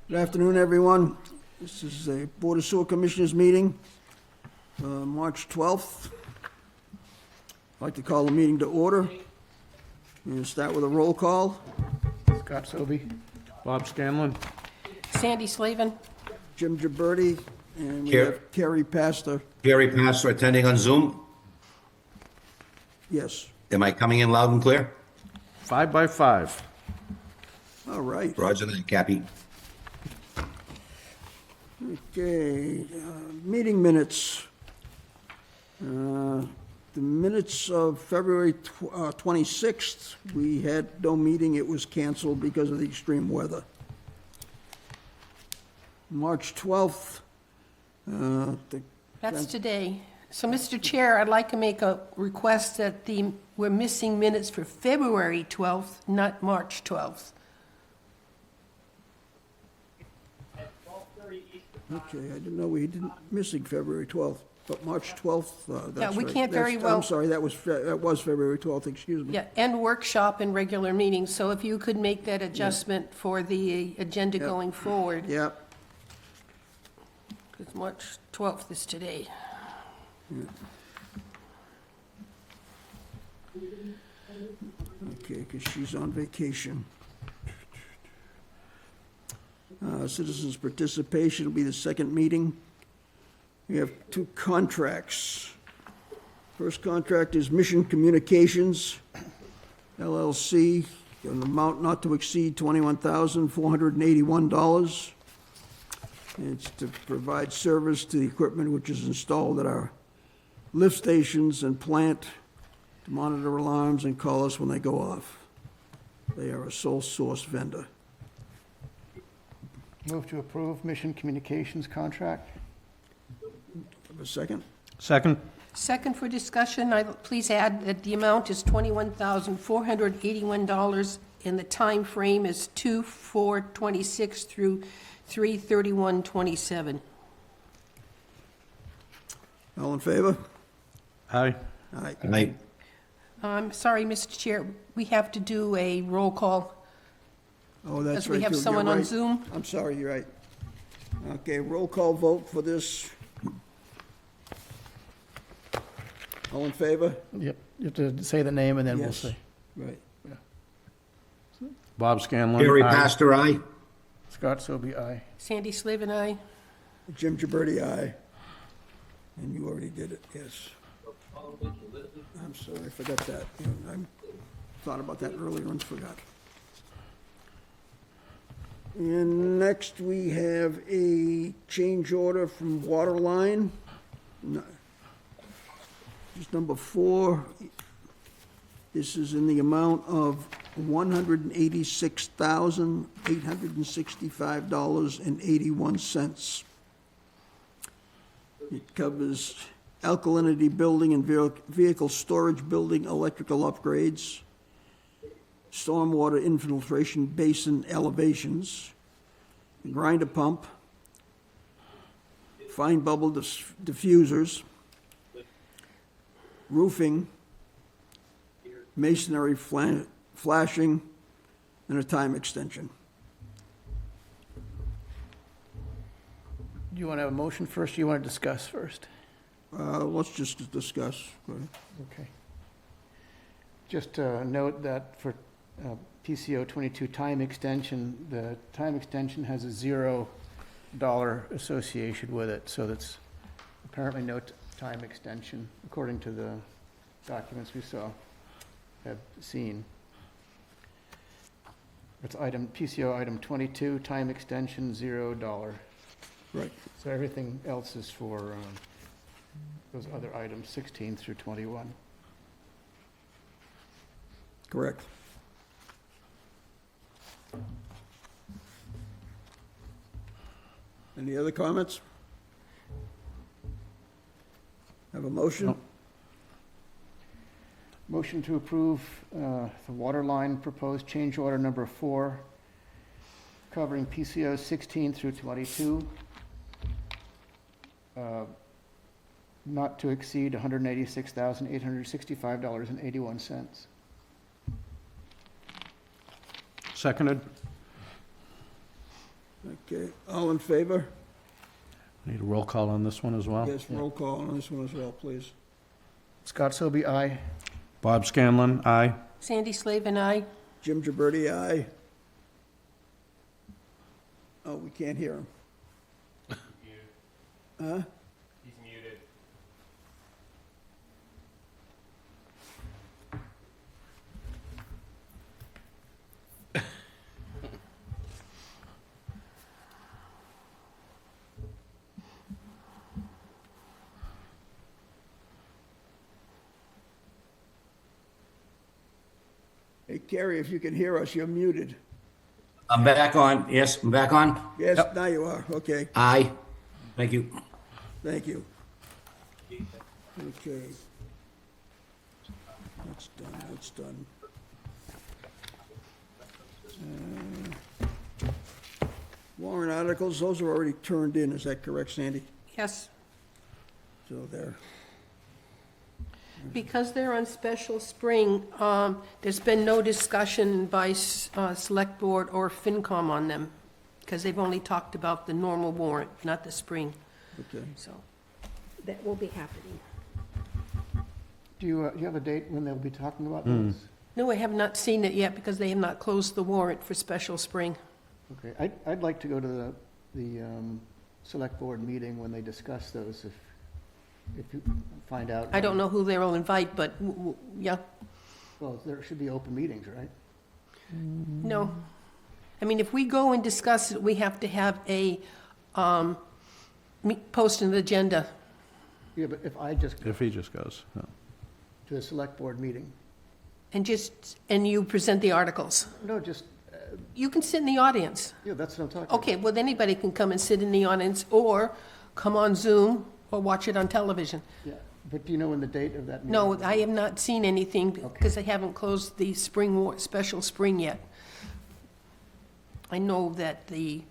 Good afternoon, everyone. This is a Board of Sewer Commissioners meeting, March 12th. I'd like to call the meeting to order. We're going to start with a roll call. Scott Sobey. Bob Scanlon. Sandy Slavin. Jim Gibberti, and we Here. have Kerry Pastor. Gary Pastor attending on Zoom. Yes. Am I coming in loud and clear? 5 by 5. All right. Roger that, Cappy. Okay, meeting minutes. The minutes of February 26th, we had no meeting. It was canceled because of the extreme weather. March 12th. That's today. So, Mr. Chair, I'd like to make a request that we're missing minutes for February 12th, not March 12th. Okay, I didn't know we didn't missing February 12th, but March 12th, that's we right. can't very That's- well- I'm sorry, that was February 12th, excuse me. Yeah, and workshop and regular meetings. So if you could make that adjustment for the agenda Yep. going forward, Yeah, because March 12th is today. okay, because she's on vacation. Citizens' participation will be the second meeting. We have two contracts. First contract is Mission Communications, LLC, an amount not to exceed $21,481. It's to provide service to the equipment which is installed at our lift stations and plant to monitor alarms and call us when they go off. They are a sole source vendor. Move to approve Mission Communications contract. Have a second? Second. Second for discussion, please add that the amount is $21,481 and the time frame is 2/4/26 through 3/31/27. All in favor? Aye. Aye. Aye. I'm sorry, Mr. Chair, we have to do a roll call. Oh, that's As right. we have you're someone on right. Zoom. I'm sorry, you're right. Okay, roll call vote for this. All in favor? Yep, you have to say the name and then we'll Yes. say. Right. Bob Scanlon. Gary aye. Pastor, aye. Scott Sobey, aye. Sandy Slavin, aye. Jim Gibberti, aye. And you already did it, yes. I'm sorry, I forgot that. I thought about that earlier and forgot. And next, we have a change order from Waterline. Just number 4. This is in the amount of $186,865.81. It covers alkalinity building and vehicle storage building electrical upgrades, stormwater infiltration basin elevations, grinder pump, fine bubble diffusers, roofing, masonry flashing, and a time extension. Do you want to have a motion first, or you want to discuss first? Let's just discuss. Go ahead. Okay. Just note that for PCO 22 time extension, the time extension has a $0 association with it, so that's apparently no time extension, according to the documents we have seen. It's PCO item 22, time extension, $0. Right. So everything else is for those other items, 16 through 21. Correct. Any other comments? Have a motion? No. Motion to approve the water line proposed change order number 4, covering PCO 16 through 22, not to exceed $186,865.81. Seconded. Okay, all in favor? Need a roll call on this one as well? Yes, roll call on this one as well, please. Scott Selby, aye. Bob Scanlon, aye. Sandy Slavin, aye. Jim Gibberti, aye. Oh, we can't hear him. Huh? He's muted. Hey, Carrie, if you can hear us, you're muted. I'm back on. Yes, I'm back on. Yes, Yep. now you are. Okay, Aye. Thank you. thank you. Okay. That's done, that's done. Warrant articles, those are already turned in, is that correct, Sandy? Yes, So there. because they're on special spring, there's been no discussion by Select Board or FinCom on them, because they've only talked about the normal warrant, not the spring, Okay. so that will be happening. Do you have a date when they'll be talking about those? No, I have not seen it yet, because they have not closed the warrant for special spring. Okay, I'd like to go to the select board meeting when they discuss those, if you find out. I don't know who they will invite, but, yeah, Well, there should be open meetings, right? no. I mean, if we go and discuss it, we have to have a, post an agenda. Yeah, but if I just go If he just goes, yeah. to a select board meeting, And you present the articles. no, just, You can sit in the audience. yeah, that's what I'm talking about. Okay, well, anybody can come and sit in the audience, or come on Zoom, or watch it on television. Yeah, but do you know when the date of that meeting? No, I have not seen anything, because they haven't closed the special spring yet. I know that the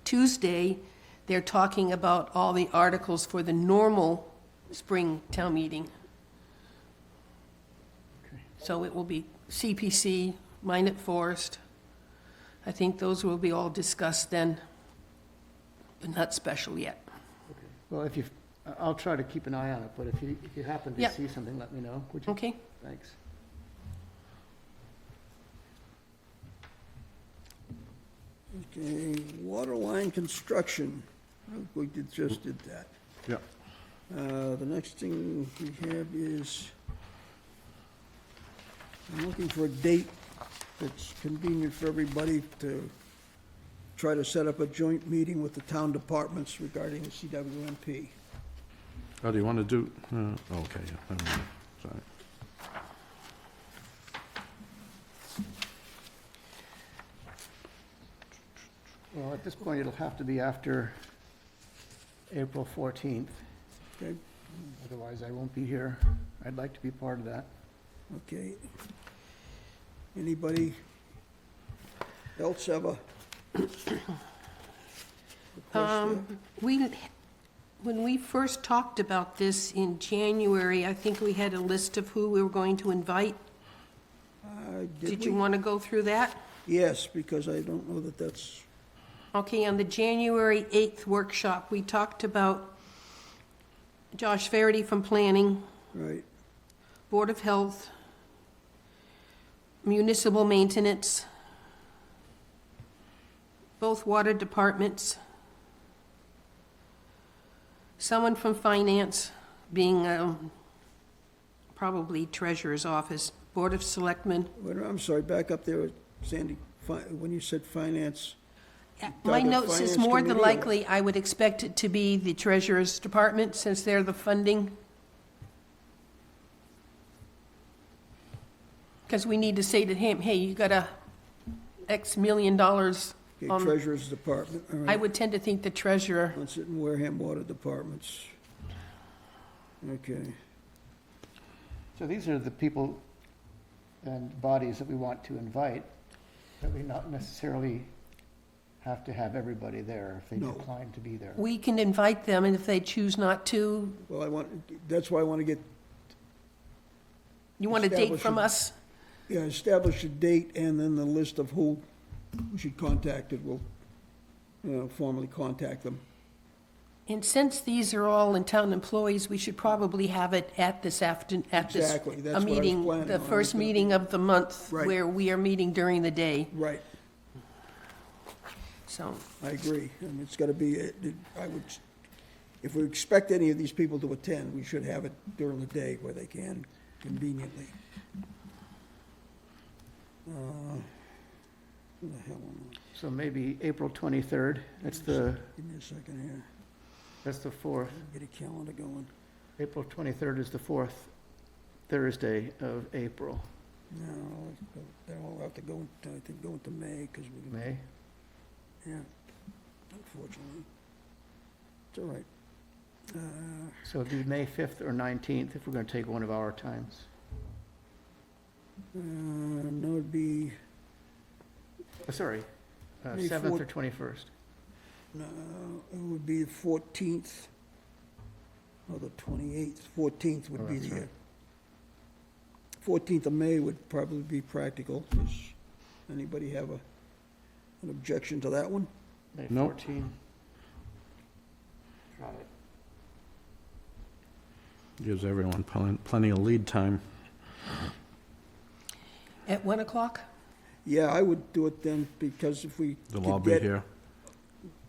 Tuesday, they're talking about all the articles for the normal spring town meeting. Okay. So it will be CPC, Minot Forest. I think those will be all discussed then, but not special yet. Okay. Well, I'll try to keep an eye on it, but if you happen to Yeah. see something, let me know, would you? Okay? Thanks. Okay, water line construction. We just did that. Yeah. The next thing we have is, I'm looking for a date that's convenient for everybody to try to set up a joint meeting with the town departments regarding the CWMP. Oh, do you want to do, okay, yeah, never mind. Sorry. Well, at this point, it'll have to be after April 14th, Okay, otherwise I won't be here. I'd like to be part of that. okay. Anybody else have a request there? When we first talked about this in January, I think we had a list of who we were going to invite. Did you we? want to go through that? Yes, because I don't know that that's, Okay, on the January 8th workshop, we talked about Josh Verity from Planning, right. Board of Health, Municipal Maintenance, both water departments, someone from Finance, being probably Treasurer's Office, Board of Selectmen. Wait, I'm sorry, back up there, Sandy. When you said finance, My Talking note says Finance more than Committee or- likely, I would expect it to be the Treasurer's Department, since they're the funding. Because we need to say to him, hey, you got X million dollars. okay, Treasurer's Department, all I right. would tend to think the treasurer. Once it in Wareham Water Departments. Okay, So these are the people and bodies that we want to invite, that we not necessarily have to have everybody there if they No. decline to be there. We can invite them, and if they choose not to, well, that's why I want to get, you want a date from Establish us? establish a date and then the list of who we should contact. It will formally contact them. And since these are all in town employees, we should probably have it at this Exactly, that's a what I was meeting, planning the on. I was first gonna- meeting of the month, Right. where we are meeting during the day, Right, so. I agree. And it's gotta be, I would, if we expect any of these people to attend, we should have it during the day where they can conveniently. Who the hell am I? So maybe April 23rd, that's the Give me a second here. 4th. Get a calendar going. April 23rd is the 4th Thursday of April, No, they'll have to go, I think, go into May, because we, May. yeah, unfortunately. It's all right. So it'd be May 5th or 19th if we're going to take one of our times. No, it'd be, Oh, sorry, May 7th or 4th. 21st. no, it would be the 14th, or the 28th, 14th would Oh, be that's the, right. 14th of May would probably be practical. Does anybody have an objection to that one? May Nope. 14. Try it. Gives everyone plenty of lead time. At 1 o'clock? Yeah, I would do it then, because if we They'll could all be get here.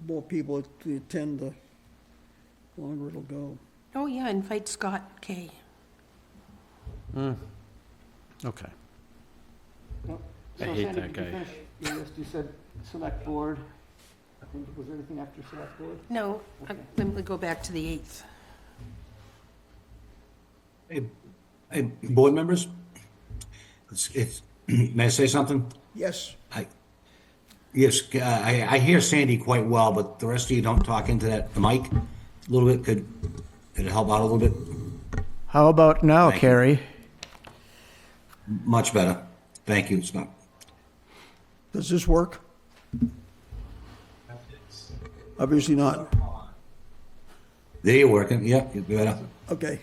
more people to attend, the longer it'll go. Oh, yeah, invite Scott Kay. Okay. Nope. I So hate Sandy, that did you guy. finish your list? You said select board. I think, was there anything after select board? No, Okay. let me go back to the 8th. Hey, board members? May I say something? Yes, Yes, I hear Sandy quite well, but the rest of you don't talk into that mic a little bit. Could it help out a little bit? How about now, Thank you. Carrie? Much better. Thank you, Scott. does this work? Obviously not. There you're working. Yep, you're better. Okay.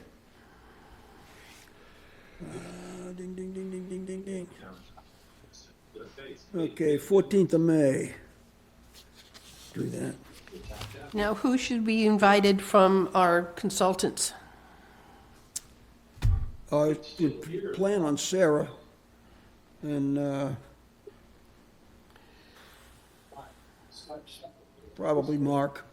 Ding, ding, ding, ding, ding, ding, ding. Okay, 14th of May. Do that. Now, who should be invited from our consultants? I would plan on Sarah and probably Mark.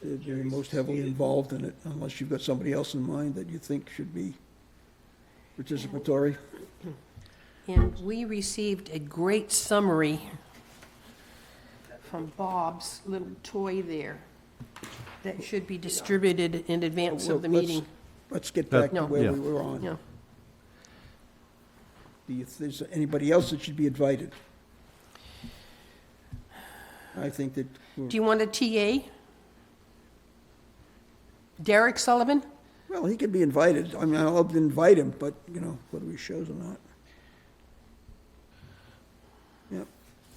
They're most heavily involved in it, unless you've got somebody else in mind that you think should be participatory. And we received a great summary from Bob's little toy there that should be distributed in advance of the Well, meeting. Let's get back to No. where Yeah. we were on. Yeah. If there's anybody else that should be invited. I think that, Do you want a TA? Derek Sullivan? well, he could be invited. I mean, I'll invite him, but, whether he shows or not. Yep,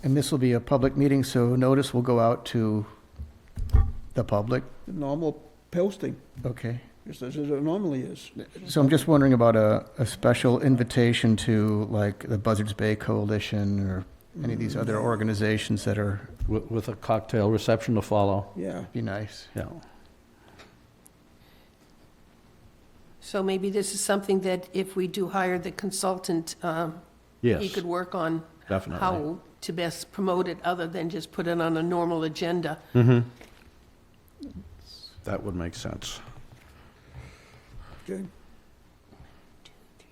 And this will be a public meeting, so notice will go out to the public. the normal posting, Okay. just as it normally is. So I'm just wondering about a special invitation to, like, the Buzzards Bay Coalition or any of these other organizations that are, With a cocktail reception to follow. Yeah, be nice. Yeah. So maybe this is something that if we do hire the consultant, he Yes, could work on definitely. how to best promote it, other than just put it on a normal agenda. That would make sense. okay. 2, 3,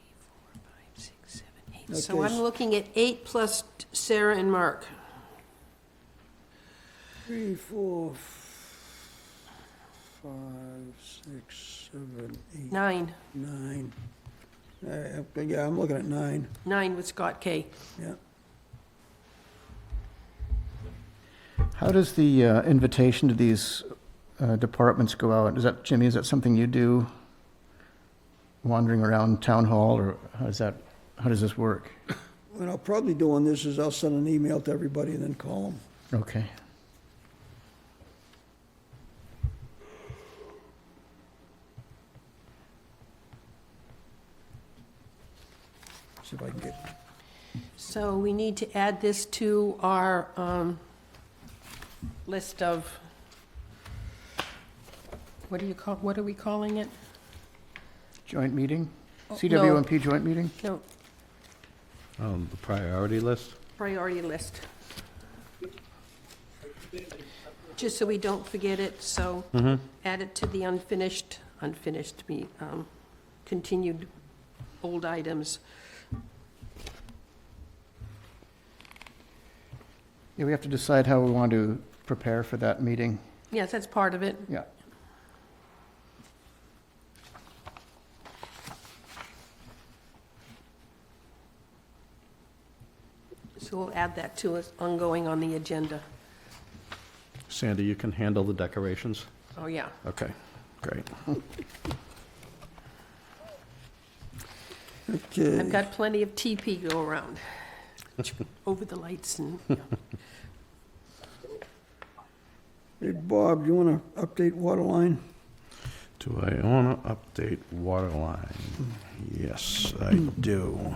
4, 5, 6, 7, 8. So Okay. I'm looking at 8 plus Sarah and Mark. 3, 4, 5, 6, 7, 8, 9. 9. Yeah, I'm looking at 9, 9 with Scott Kay. yeah. How does the invitation to these departments go out? Is that, Jimmy, is that something you do, wandering around town hall, or how does this work? What I'll probably do on this is I'll send an email to everybody and then call them. Okay. See if I can get So we need to add this to our list of, what are we calling it? Joint meeting? Oh, CWMP joint meeting? No, The priority list? priority list. Just so we don't forget it, so add it to the continued old items. Yeah, we have to decide how we want to prepare for that meeting. Yes, that's part of it. Yeah. So we'll add that to us ongoing on the agenda. Sandy, you can handle the decorations? Oh, yeah. Okay, great. Okay. I've got plenty of TP to go around. Over the lights and, yeah. Hey, Bob, you want to update water line? Do I want to update water line? Yes, I do.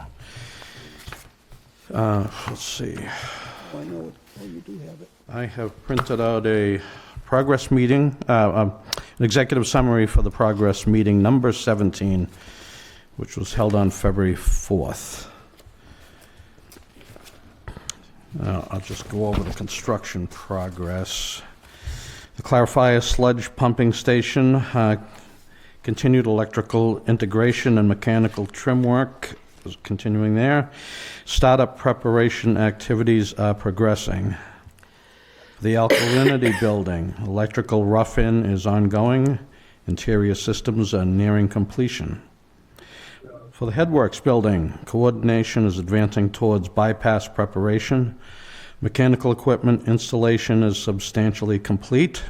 Let's see. Oh, I know it. Oh, you do have it. I have printed out a progress meeting, an executive summary for the progress meeting number 17, which was held on February 4th. I'll just go over the construction progress. The Clarifier Sludge Pumping Station, continued electrical integration and mechanical trim work is continuing there. Startup preparation activities are progressing. The Alkalinity Building, electrical rough-in is ongoing. Interior systems are nearing completion. For the Headworks Building, coordination is advancing towards bypass preparation. Mechanical equipment installation is substantially complete.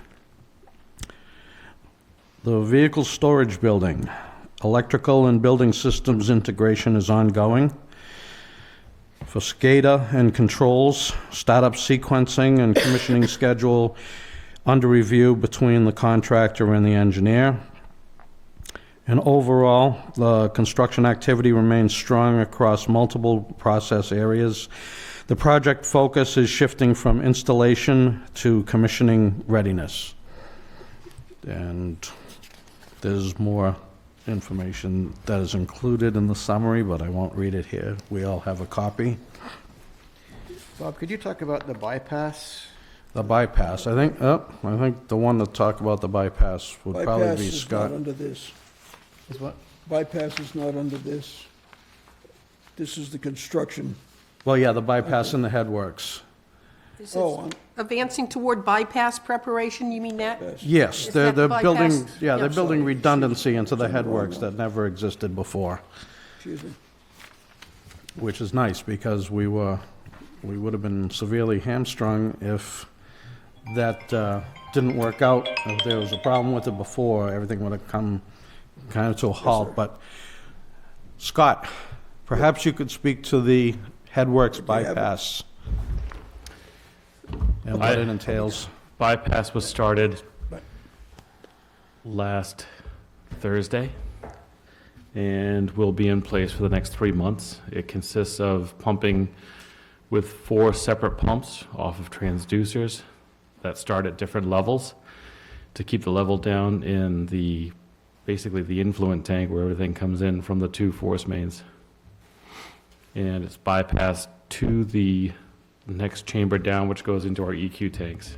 The Vehicle Storage Building, electrical and building systems integration is ongoing. For SCADA and controls, startup sequencing and commissioning schedule under review between the contractor and the engineer. And overall, the construction activity remains strong across multiple process areas. The project focus is shifting from installation to commissioning readiness. And there's more information that is included in the summary, but I won't read it here. We all have a copy. Bob, could you talk about the bypass? The bypass, I think the one to talk about the bypass would probably Bypass be is Scott. not under this. Is what? Bypass is not under this. This is the construction. Well, yeah, the bypass and the headworks. Is this Oh, advancing toward bypass preparation, you mean that? bypass. Yes, Is they're that the building, bypass? yeah, they're Yeah. building redundancy into the headworks that never existed before, Excuse me. which is nice because we would have been severely hamstrung if that didn't work out. If there was a problem with it before, everything would have come kind of to a halt. But Scott, perhaps you could speak to the headworks bypass and what it entails. Bypass was started last Thursday and will be in place for the next 3 months. It consists of pumping with 4 separate pumps off of transducers that start at different levels to keep the level down in basically the influent tank where everything comes in from the 2 force mains. And it's bypassed to the next chamber down, which goes into our EQ tanks.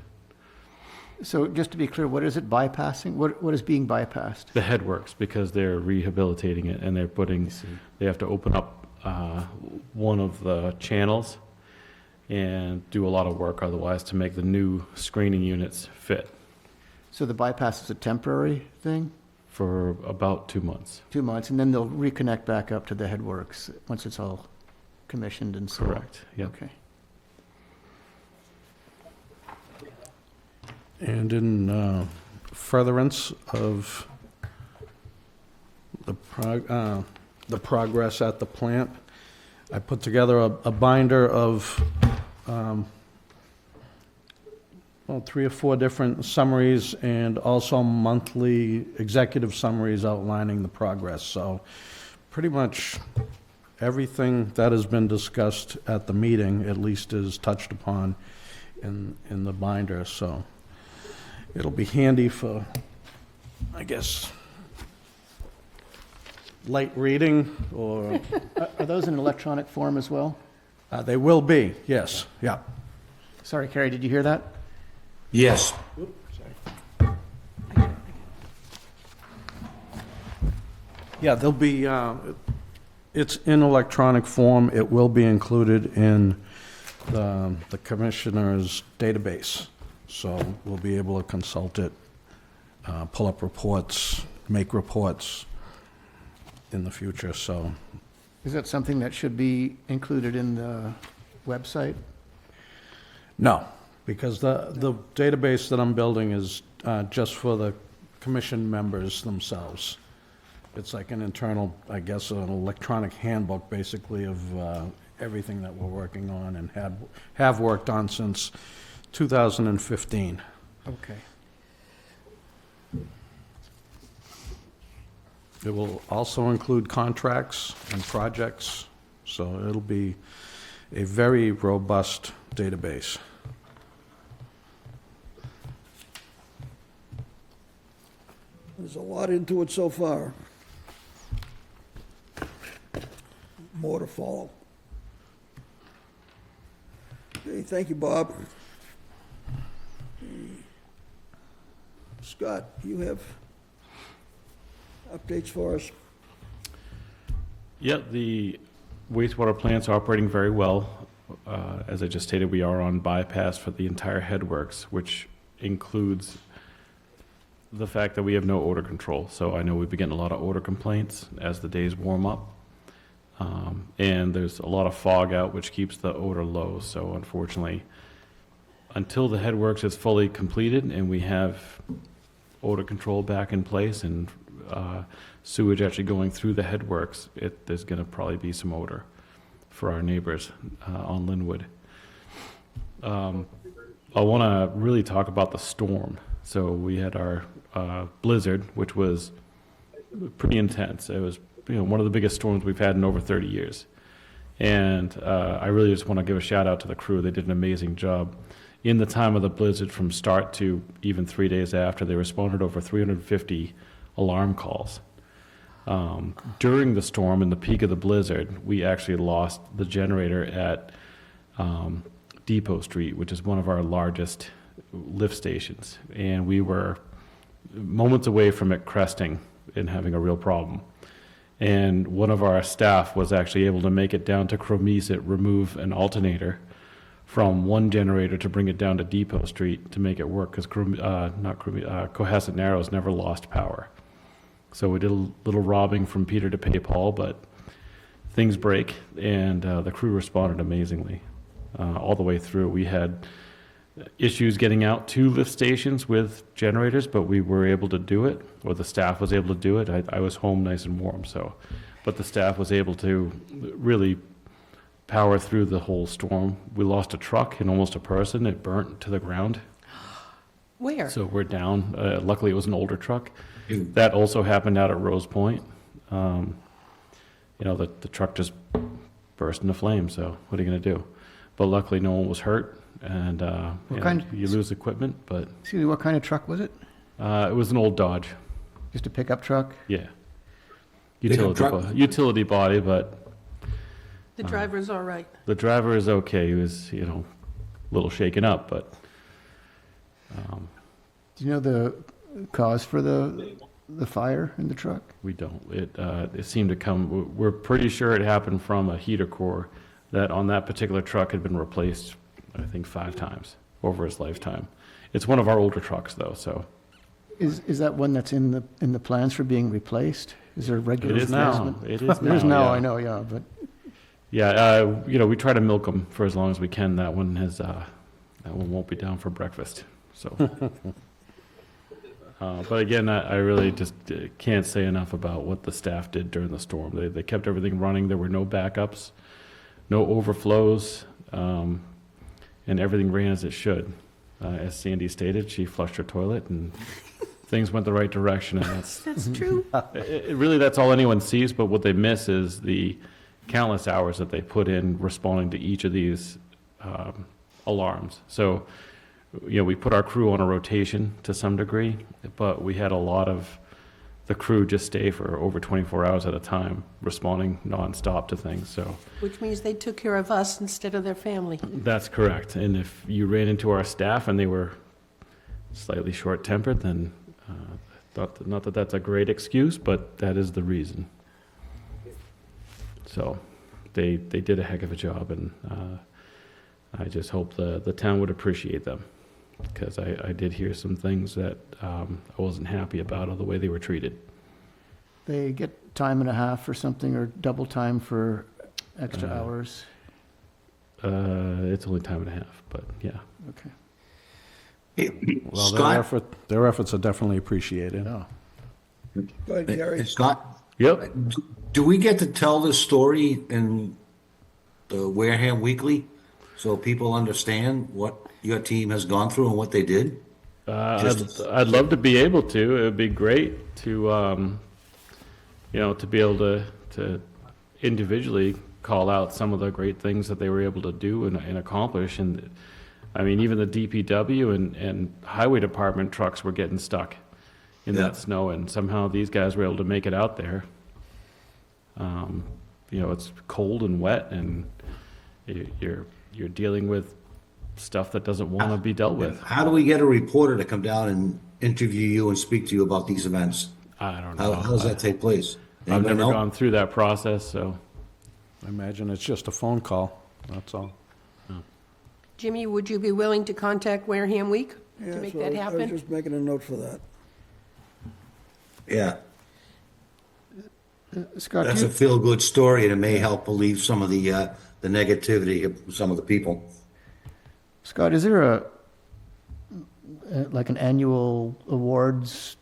So just to be clear, what is it bypassing? What is being bypassed? The headworks, because they're rehabilitating it and they have to open up one of the channels and do a lot of work otherwise to make the new screening units fit So the bypass is a temporary thing, for about 2 months. 2 months, and then they'll reconnect back up to the headworks once it's all commissioned and so on? Correct, yep. Okay. And in furtherance of the progress at the plant, I put together a binder of 3 or 4 different summaries and also monthly executive summaries outlining the progress. So pretty much everything that has been discussed at the meeting at least is touched upon in the binder, so it'll be handy for, I guess, light reading, or, Are those in electronic form as well? they will be, yes, yeah. Sorry, Carrie, did you hear that? Yes. Yeah, they'll be, it's in electronic form. It will be included in the commissioner's database. So we'll be able to consult it, pull up reports, make reports in the future, so. Is that something that should be included in the website? No, because the database that I'm building is just for the commission members themselves. It's like an internal, I guess, an electronic handbook, basically, of everything that we're working on and have worked on since 2015. Okay. It will also include contracts and projects, so it'll be a very robust database. There's a lot into it so far. More to follow. Okay, thank you, Bob. Scott, you have updates for us? Yeah, the wastewater plant's are operating very well. As I just stated, we are on bypass for the entire headworks, which includes the fact that we have no odor control. So I know we've been getting a lot of odor complaints as the days warm up. And there's a lot of fog out, which keeps the odor low. So unfortunately, until the headworks is fully completed and we have odor control back in place and sewage actually going through the headworks, there's going to probably be some odor for our neighbors on Linwood. I want to really talk about the storm. So we had our blizzard, which was pretty intense. It was one of the biggest storms we've had in over 30 years. And I really just want to give a shout out to the crew. They did an amazing job. In the time of the blizzard, from start to even 3 days after, they responded over 350 alarm calls. During the storm, in the peak of the blizzard, we actually lost the generator at Depot Street, which is one of our largest lift stations. And we were moments away from it cresting and having a real problem. And one of our staff was actually able to make it down to Cromeset, remove an alternator from one generator to bring it down to Depot Street to make it work, because Cohasset Narrows never lost power. So we did a little robbing from Peter to pay Paul, but things break, and the crew responded amazingly all the way through. We had issues getting out to lift stations with generators, but we were able to do it, or the staff was able to do it. I was home nice and warm, but the staff was able to really power through the whole storm. We lost a truck and almost a person. It burnt to the ground. Where? So we're down. Luckily, it was an older truck. That also happened out at Rose Point. The truck just burst into flames, so what are you going to do? But luckily, no one was hurt. And you lose equipment, but Excuse me, what kind of truck was it? it was an old Dodge. Just a pickup truck? Yeah. Pickup truck? Utility body, but The driver's all right. the driver is okay. He was, a little shaken up, but Do you know the cause for the fire in the truck? we don't. It seemed to come. We're pretty sure it happened from a heater core that on that particular truck had been replaced, I think, 5 times over his lifetime. It's one of our older trucks, though, so. Is that one that's in the plans for being replaced? Is there regular It is now. replacement? It is There is now, now, yeah. I know, yeah, but Yeah, we try to milk them for as long as we can. That one won't be down for breakfast, so. But again, I really just can't say enough about what the staff did during the storm. They kept everything running. There were no backups, no overflows, and everything ran as it should. As Sandy stated, she flushed her toilet and things went the right direction, and That's true. really, that's all anyone sees, but what they miss is the countless hours that they put in responding to each of these alarms. So, we put our crew on a rotation to some degree, but we had a lot of the crew just stay for over 24 hours at a time, responding nonstop to things. So Which means they took care of us instead of their family. that's correct. And if you ran into our staff and they were slightly short-tempered, then not that that's a great excuse, but that is the reason. So they did a heck of a job, and I just hope the town would appreciate them, because I did hear some things that I wasn't happy about, or the way they were treated. They get time and a half or something, or double time for extra hours? It's only time and a half, but yeah. Okay. Well, Scott? their efforts are definitely appreciated. Oh. Go ahead, Gary. Scott, Yep. do we get to tell this story in the Wareham Weekly so people understand what your team has gone through and what they did? I'd love to be able to. It would be great to, to be able to individually call out some of the great things that they were able to do and accomplish. And I mean, even the DPW and highway department trucks were getting stuck in Yeah. that snow, and somehow these guys were able to make it out there. It's cold and wet, and you're dealing with stuff that doesn't want to be dealt with. How do we get a reporter to come down and interview you and speak to you about these events? I don't know. How does that take place? I've Anybody never know? gone through that process, so. I imagine it's just a phone call, that's all. Jimmy, would you be willing to contact Wareham Week Yeah, to make so that I was happen? just making a note for that. Yeah, Scott, that's a feel-good story, and it may help relieve some of the negativity of some of the people. Scott, is there like an annual awards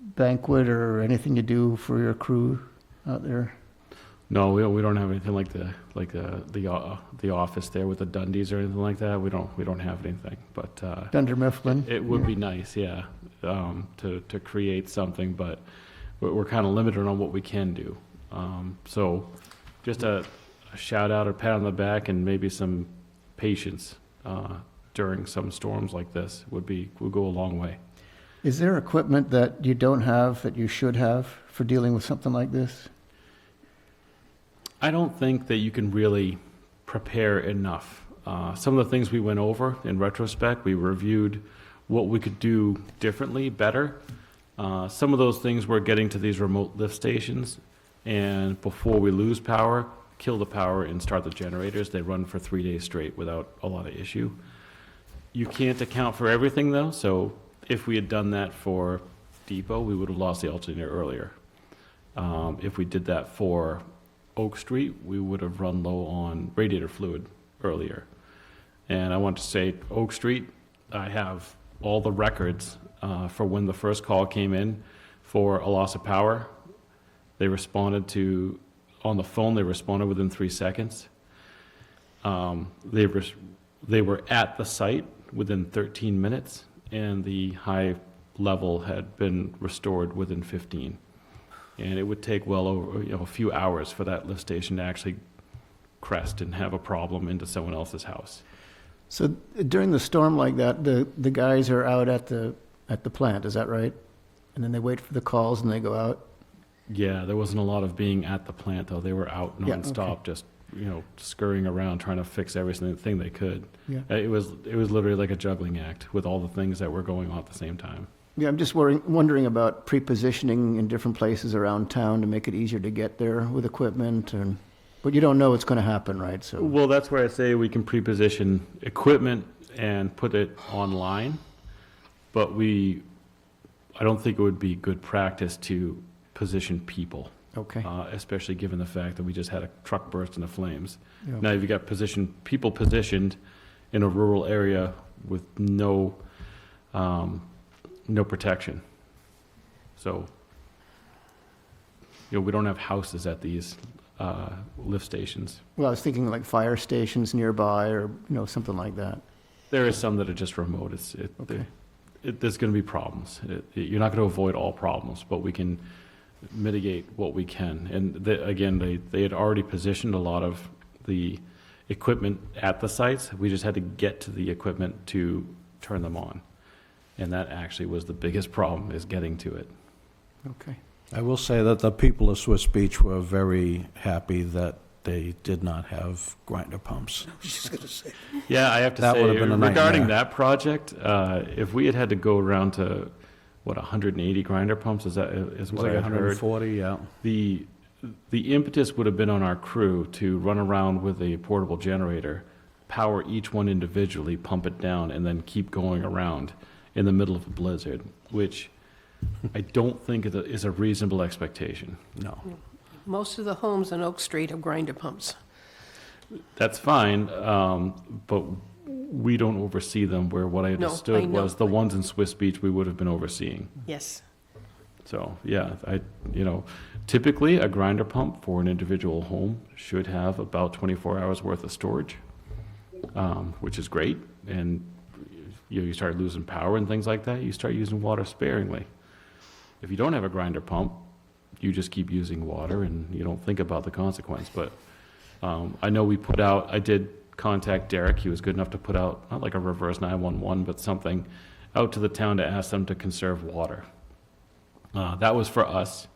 banquet or anything you do for your crew out there? No, we don't have anything like the office there with the Dundies or anything like that. We don't have anything, but Dunder Mifflin? it would be nice, yeah, to create something, but we're kind of limited on what we can do. So just a shout out or pat on the back and maybe some patience during some storms like this would go a long way. Is there equipment that you don't have that you should have for dealing with something like this? I don't think that you can really prepare enough. Some of the things we went over in retrospect, we reviewed what we could do differently, better. Some of those things were getting to these remote lift stations, and before we lose power, kill the power and start the generators. They run for 3 days straight without a lot of issue. You can't account for everything though, so if we had done that for Depot, we would have lost the alternator earlier. If we did that for Oak Street, we would have run low on radiator fluid earlier. And I want to say Oak Street, I have all the records for when the first call came in for a loss of power. They responded on the phone, they responded within 3 seconds. They were at the site within 13 minutes, and the high level had been restored within 15. And it would take well over, a few hours for that lift station to actually crest and have a problem into someone else's house. So during the storm like that, the guys are out at the plant, is that right? And then they wait for the calls and they go out? Yeah, there wasn't a lot of being at the plant, though. They were out Yeah, nonstop, okay. just, scurrying around trying to fix everything they could. Yeah. It was literally like a juggling act with all the things that were going on at the same time. Yeah, I'm just wondering about pre-positioning in different places around town to make it easier to get there with equipment, but you don't know what's going to happen, right? So Well, that's where I say we can pre-position equipment and put it online, but I don't think it would be good practice to position people, okay, especially given the fact that we just had a truck burst into flames. Yeah. Now you've got people positioned in a rural area with no protection. So, we don't have houses at these lift stations. well, I was thinking like fire stations nearby or something like that. There is some that are just remote. Okay. There's going to be problems. You're not going to avoid all problems, but we can mitigate what we can. And again, they had already positioned a lot of the equipment at the sites. We just had to get to the equipment to turn them on. And that actually was the biggest problem, is getting to it. Okay. I will say that the people of Swiss Beach were very happy that they did not have grinder pumps. Just gonna say. Yeah, I have to That say, would've been a regarding nightmare. that project, if we had had to go around to, what, 180 grinder pumps, is It was what like I had heard? 140, yeah. The impetus would have been on our crew to run around with a portable generator, power each one individually, pump it down, and then keep going around in the middle of a blizzard, which I don't think is a reasonable expectation. No. Most of the homes on Oak Street have grinder pumps. That's fine, but we don't oversee them, where what I No, I understood know. was the ones in Swiss Beach we would have been overseeing. Yes. So, yeah, typically a grinder pump for an individual home should have about 24 hours worth of storage, which is great. And you start losing power and things like that, you start using water sparingly. If you don't have a grinder pump, you just keep using water and you don't think about the consequence. But I know I did contact Derek. He was good enough to put out, not like a reverse 911, but something out to the town to ask them to conserve water. That was for us.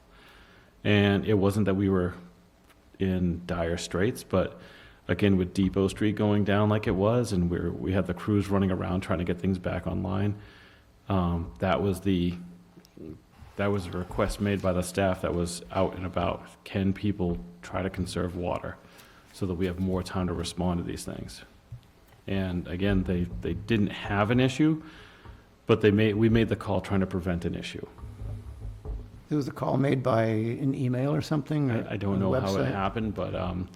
And it wasn't that we were in dire straits, but again, with Depot Street going down like it was, and we had the crews running around trying to get things back online, that was a request made by the staff that was out and about. Can people try to conserve water so that we have more time to respond to these things? And again, they didn't have an issue, but we made the call trying to prevent an issue. There was a call made by an email or something? or I don't on the know how it website? happened, but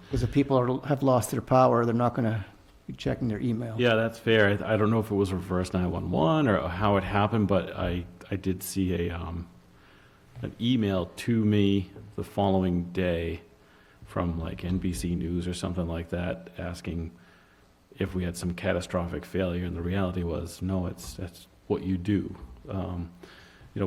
Because if people have lost their power, they're not going to be checking their email. yeah, that's fair. I don't know if it was reverse 911 or how it happened, but I did see an email to me the following day from like NBC News or something like that, asking if we had some catastrophic failure, and the reality was, no, that's what you do.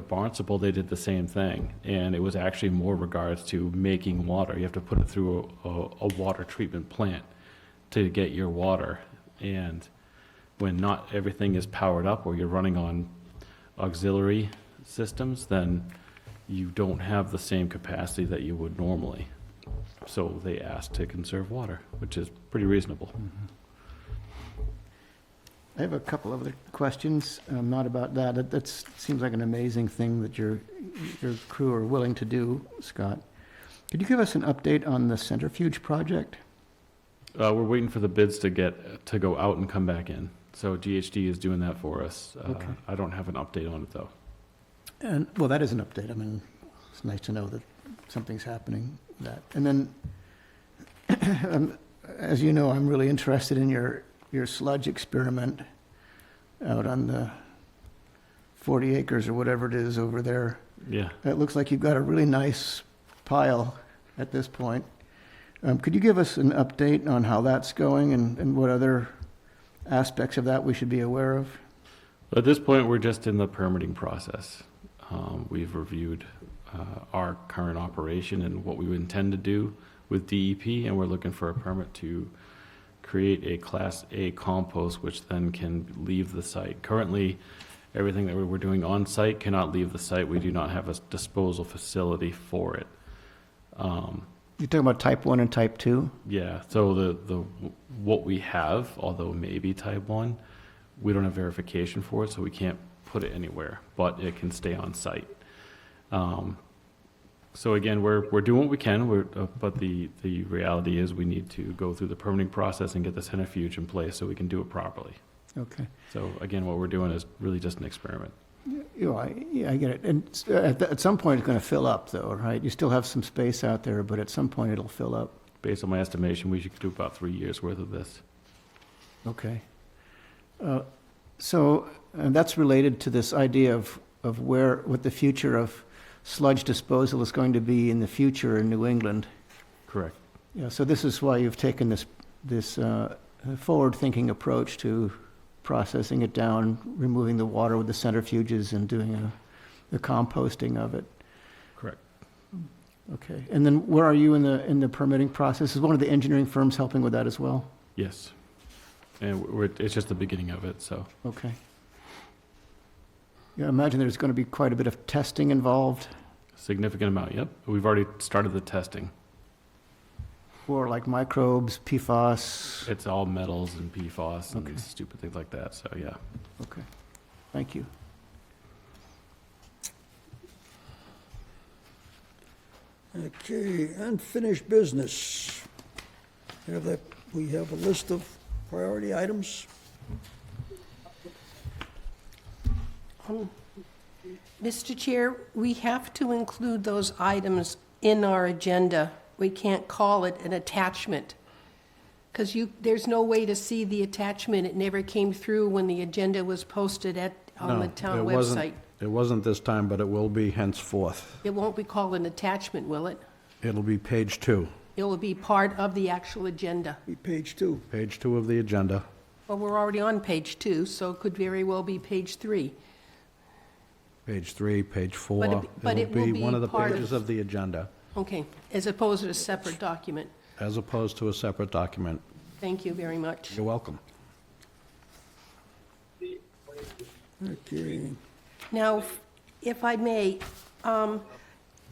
Barnstable, they did the same thing, and it was actually more regards to making water. You have to put it through a water treatment plant to get your water, and when not everything is powered up or you're running on auxiliary systems, then you don't have the same capacity that you would normally. So they asked to conserve water, which is pretty reasonable. I have a couple of other questions, not about that. That seems like an amazing thing that your crew are willing to do, Scott. Could you give us an update on the centrifuge project? We're waiting for the bids to go out and come back in. So GHD is doing that for us. Okay. I don't have an update on it, though. And, well, that is an update. I mean, it's nice to know that something's happening with that. And then, as you know, I'm really interested in your sludge experiment out on the 40 acres or whatever it is over there. Yeah. It looks like you've got a really nice pile at this point. Could you give us an update on how that's going and what other aspects of that we should be aware of? At this point, we're just in the permitting process. We've reviewed our current operation and what we intend to do with DEP, and we're looking for a permit to create a Class A compost, which then can leave the site. Currently, everything that we're doing on site cannot leave the site. We do not have a disposal facility for it. You're talking about type 1 and type 2? Yeah, so the what we have, although maybe type 1, we don't have verification for it, so we can't put it anywhere, but it can stay on site. So again, we're doing what we can, but the reality is we need to go through the permitting process and get the centrifuge in place so we can do it properly. Okay. So again, what we're doing is really just an experiment. I get it. And at some point, it's going to fill up, though, right? You still have some space out there, but at some point, it'll fill up. Based on my estimation, we should do about 3 years worth of this. Okay. So that's related to this idea of what the future of sludge disposal is going to be in the future in New England. Correct. Yeah, so this is why you've taken this forward-thinking approach to processing it down, removing the water with the centrifuges and doing the composting of it. Correct. Okay, and then where are you in the permitting process? Is one of the engineering firms helping with that as well? Yes. And it's just the beginning of it, so. Okay. Yeah, I imagine there's going to be quite a bit of testing involved Significant amount, yep. We've already started the testing. for like microbes, PFAS. It's all metals and PFAS Okay. and stupid things like that, so yeah. Okay, thank you. Okay, unfinished business. We have a list of priority items. Mr. Chair, we have to include those items in our agenda. We can't call it an attachment, because there's no way to see the attachment. It never came through when the agenda was posted on the No, town it wasn't- website. It wasn't this time, but it will be henceforth. It won't be called an attachment, will it? It'll be page 2. It will be part of the actual agenda. Be page 2. Page 2 of the agenda. Well, we're already on page 2, so it could very well be page 3. Page 3, page 4. But it will It'll be be one of the part of- pages of the agenda, Okay, as opposed to a separate document. as opposed to a separate document. Thank you very much. You're welcome. Okay, Now, if I may, on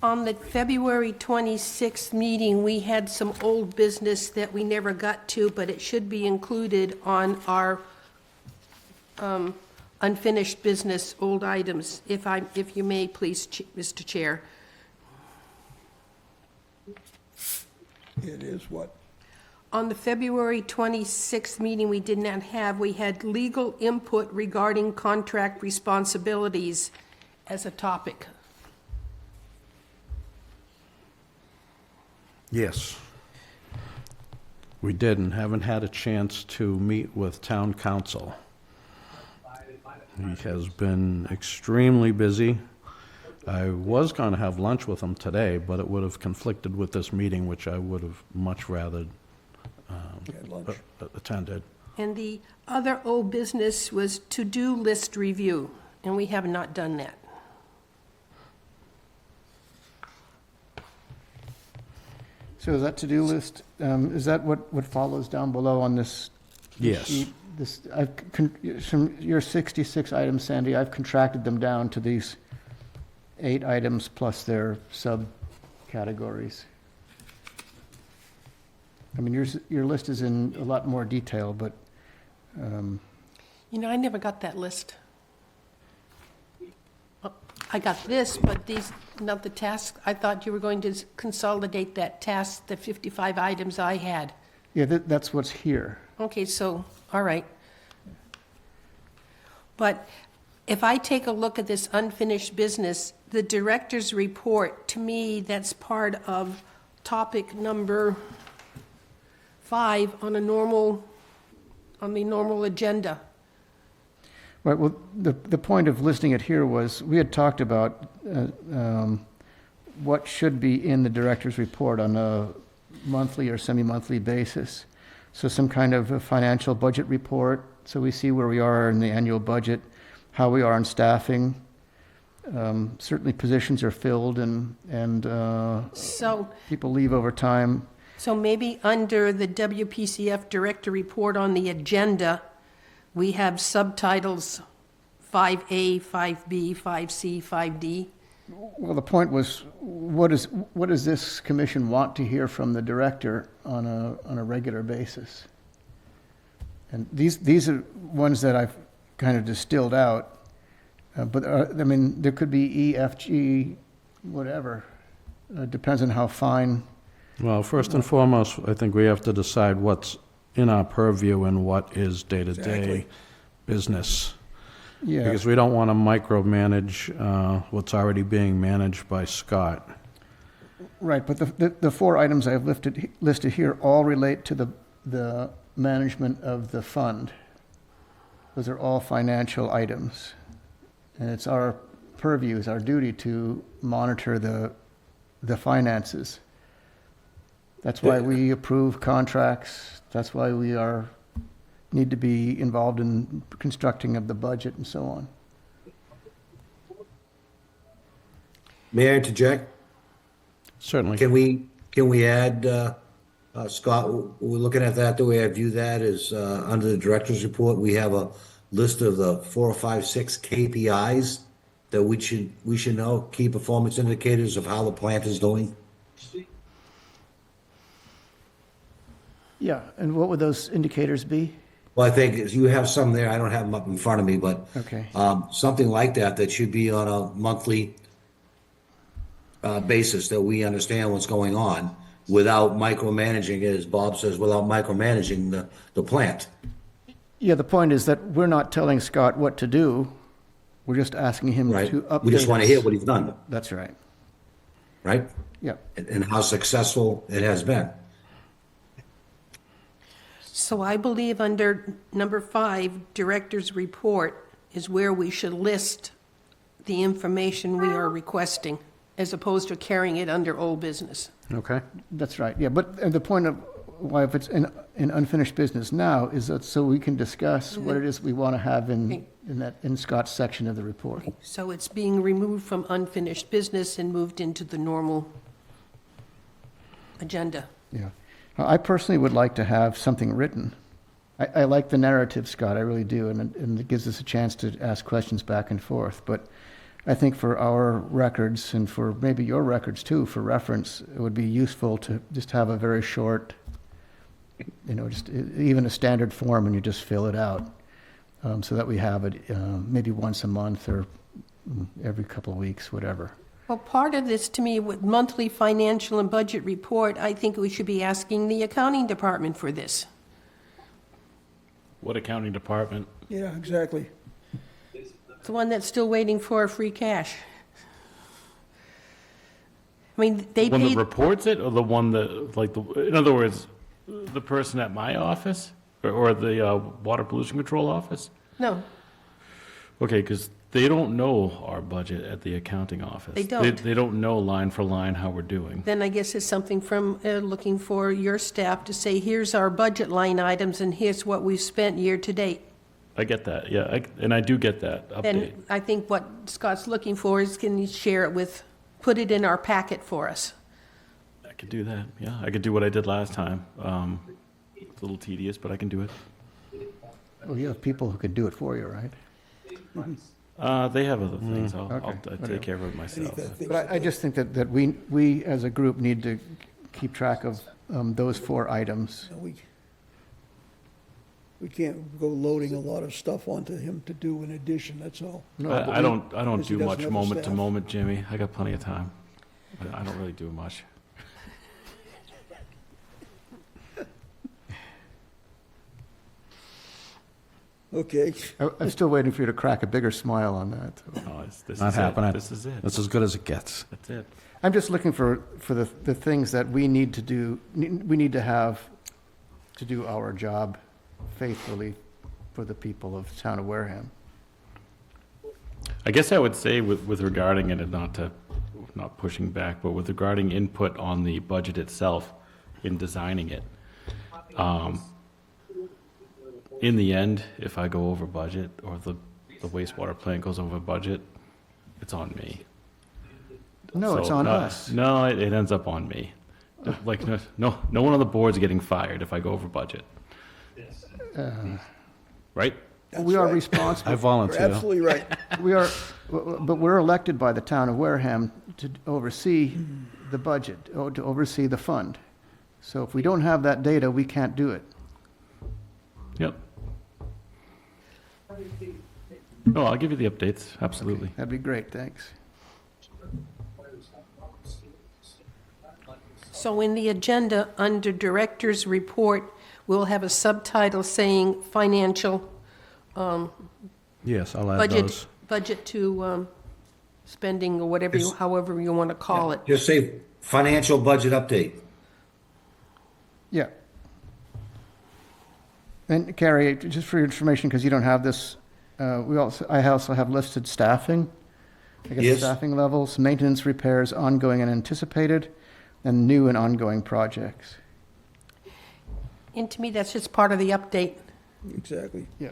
the February 26th meeting, we had some old business that we never got to, but it should be included on our unfinished business, old items, if you may, please, Mr. Chair. it is what? On the February 26th meeting we had legal input regarding contract responsibilities as a topic. Yes. We did, and haven't had a chance to meet with town council. He has been extremely busy. I was going to have lunch with him today, but it would have conflicted with this meeting, which I would have much rather Had lunch. attended. And the other old business was to-do list review, and we have not done that. So is that to-do list, is that what follows down below on this? Yes. sheet? From your 66 items, Sandy, I've contracted them down to these 8 items plus their subcategories. I mean, your list is in a lot more detail, but, You know, I never got that list. I got this, but these, not the tasks. I thought you were going to consolidate that task, the 55 items I had. yeah, that's what's here. Okay, so, all right. But if I take a look at this unfinished business, the director's report, to me, that's part of topic number 5 on the normal agenda. Right, well, the point of listing it here was, we had talked about what should be in the director's report on a monthly or semi-monthly basis. So some kind of a financial budget report, so we see where we are in the annual budget, how we are in staffing. Certainly positions are filled and So, people leave over time. so maybe under the WPCF director report on the agenda, we have subtitles 5A, 5B, 5C, 5D. Well, the point was, what does this commission want to hear from the director on a regular basis? And these are ones that I've kind of distilled out, but I mean, there could be E, F, G, whatever. Depends on how fine. Well, first and foremost, I think we have to decide what's in our purview and what is day-to-day Exactly. business. Yeah, Because we don't want to micromanage what's already being managed by Scott. right. But the 4 items I've listed here all relate to the management of the fund. Those are all financial items, and it's our purview, it's our duty to monitor the finances. That's why we approve contracts. That's why we need to be involved in constructing of the budget and so on. May I interject? Certainly. Can we add, Scott, we're looking at that, the way I view that is, under the director's report, we have a list of the 4 or 5, 6 KPIs that we should know, key performance indicators of how the plant is doing. Yeah, and what would those indicators be? Well, I think you have some there, I don't have them up in front of me, but Okay. something like that should be on a monthly basis, that we understand what's going on without micromanaging, as Bob says, without micromanaging the plant. Yeah, the point is that we're not telling Scott what to do. We're just asking him Right? to update We just want to hear us. what he's done, That's right. right? Yeah. And how successful it has been. So I believe under number 5, Director's Report, is where we should list the information we are requesting, as opposed to carrying it under old business. Okay. That's right, yeah, but the point of why if it's in unfinished business now is that so we can discuss what it is we want to have in Scott's section of the report. So it's being removed from unfinished business and moved into the normal agenda. Yeah. I personally would like to have something written. I like the narrative, Scott, I really do, and it gives us a chance to ask questions back and forth, but I think for our records and for maybe your records too, for reference, it would be useful to just have a very short, just even a standard form and you just fill it out, so that we have it maybe once a month or every couple of weeks, whatever. Well, part of this, to me, with monthly financial and budget report, I think we should be asking the accounting department for this. What accounting department? Yeah, exactly. The one that's still waiting for free cash. I mean, they One that paid, reports it, or the one that, like, in other words, the person at my office, or the water pollution control office? no, Okay, because they don't know our budget at the accounting office. They don't. They don't know line for line how we're doing. then I guess it's something from looking for your staff to say, here's our budget line items and here's what we've spent year to date. I get that, yeah, and I do get that update. Then I think what Scott's looking for is, can you share it with, put it in our packet for us? I could do that, yeah. I could do what I did last time. It's a little tedious, but I can do it. Well, you have people who can do it for you, right? They have other things. I'll whatever. take care of it myself. But I just think that we as a group need to keep track of those 4 items. We can't go loading a lot of stuff onto him to do in addition, that's all. I don't Because he do doesn't much have the moment to staff. moment, Jimmy. I got plenty of time. I don't really do much. Okay, I'm still waiting for you to crack a bigger smile on that. No, this Not is happening. it. This is it. That's as good as it gets. That's it. I'm just looking for the things that we need to do, we need to have to do our job faithfully for the people of the town of Wareham. I guess I would say with regarding it, and not pushing back, but with regarding input on the budget itself in designing it. In the end, if I go over budget or the wastewater plant goes over budget, it's on me. No, it's So, on us. No, it ends up on me. Like, no one on the board's getting fired if I go over budget. Right? We are right. I responsible, you're volunteer. absolutely right. but we're elected by the town of Wareham to oversee the budget, or to oversee the fund. So if we don't have that data, we can't do it. Yep. No, I'll give you the updates, absolutely. That'd be great, thanks. So in the agenda, under Director's Report, we'll have a subtitle saying financial Yes, I'll add those. budget to spending, or whatever, however you want to call it. Just say financial budget update. Yeah. And Carrie, just for your information, because you don't have this, I also have listed staffing. I guess Yes. staffing levels, maintenance, repairs, ongoing and anticipated, and new and ongoing projects. And to me, that's just part of the update. Exactly. Yeah.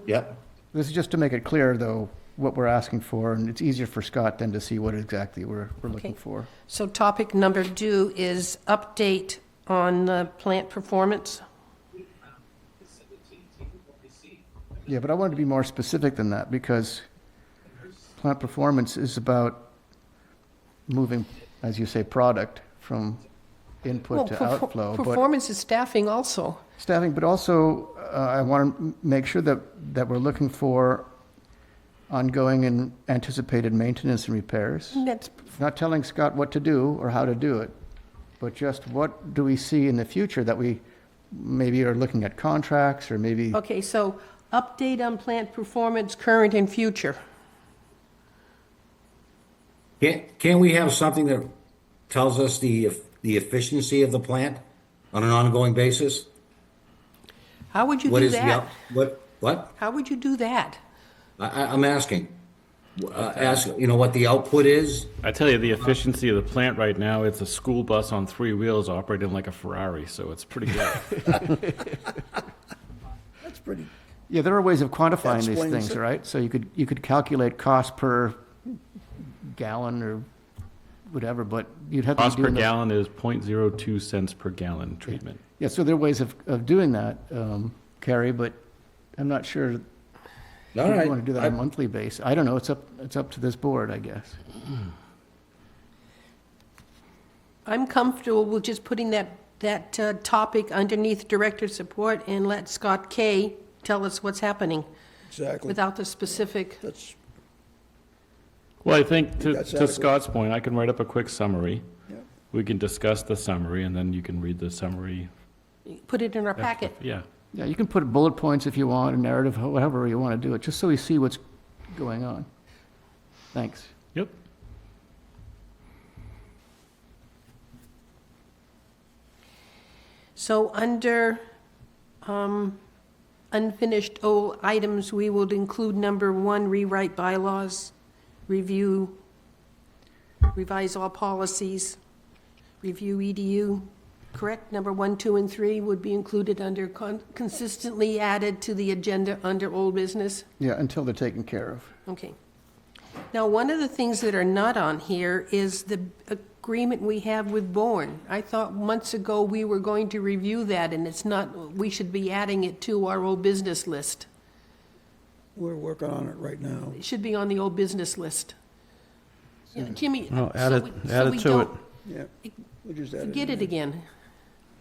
Yep. This is just to make it clear, though, what we're asking for, and it's easier for Scott then to see what exactly we're looking Okay. for. So topic number 2 is update on plant performance. Yeah, but I wanted to be more specific than that, because plant performance is about moving, as you say, product from input to outflow. But Performance is staffing also. staffing, but also I want to make sure that we're looking for ongoing and anticipated maintenance and repairs. And that's, Not telling Scott what to do or how to do it, but just what do we see in the future that we maybe are looking at contracts or maybe, okay, so update on plant performance, current and future. Can't we have something that tells us the efficiency of the plant on an ongoing basis? How would you What do is the, that? what? How would you do that? I'm asking. Ask, what the output is? I tell you, the efficiency of the plant right now, it's a school bus on 3 wheels operating like a Ferrari, so it's pretty good. That's pretty, yeah, there are ways of quantifying these Explains things, it. right? So you could calculate cost per gallon or whatever, but you'd have to be Cost per doing the- gallon is 0.02 cents per gallon treatment. Yeah, so there are ways of doing that, Carrie, but I'm not sure All we right. want to do that on a monthly basis. I don't know, it's up to this board, I guess. I'm comfortable with just putting that topic underneath director support and let Scott K. tell us what's happening exactly. without the specific. That's, Well, I think That's to adequate. Scott's point, I can write up a quick summary. yeah. We can discuss the summary, and then you can read the summary. Put it in our packet. Yeah. Yeah, you can put bullet points if you want, a narrative, however you want to do it, just so we see what's going on. Thanks. Yep. So under unfinished old items, we would include number 1, rewrite bylaws, review, revise all policies, review EDU, correct? Number 1, 2, and 3 would be included under consistently added to the agenda under old business? Yeah, until they're taken care of. Okay. Now, one of the things that are not on here is the agreement we have with Bourne. I thought months ago we were going to review that, and it's not, we should be adding it to our old business list. We're working on it right now. It should be on the old business list. Yeah, Jimmy, Well, so add it, we- add so it we to it. don't Yeah. We'll just add forget in it there.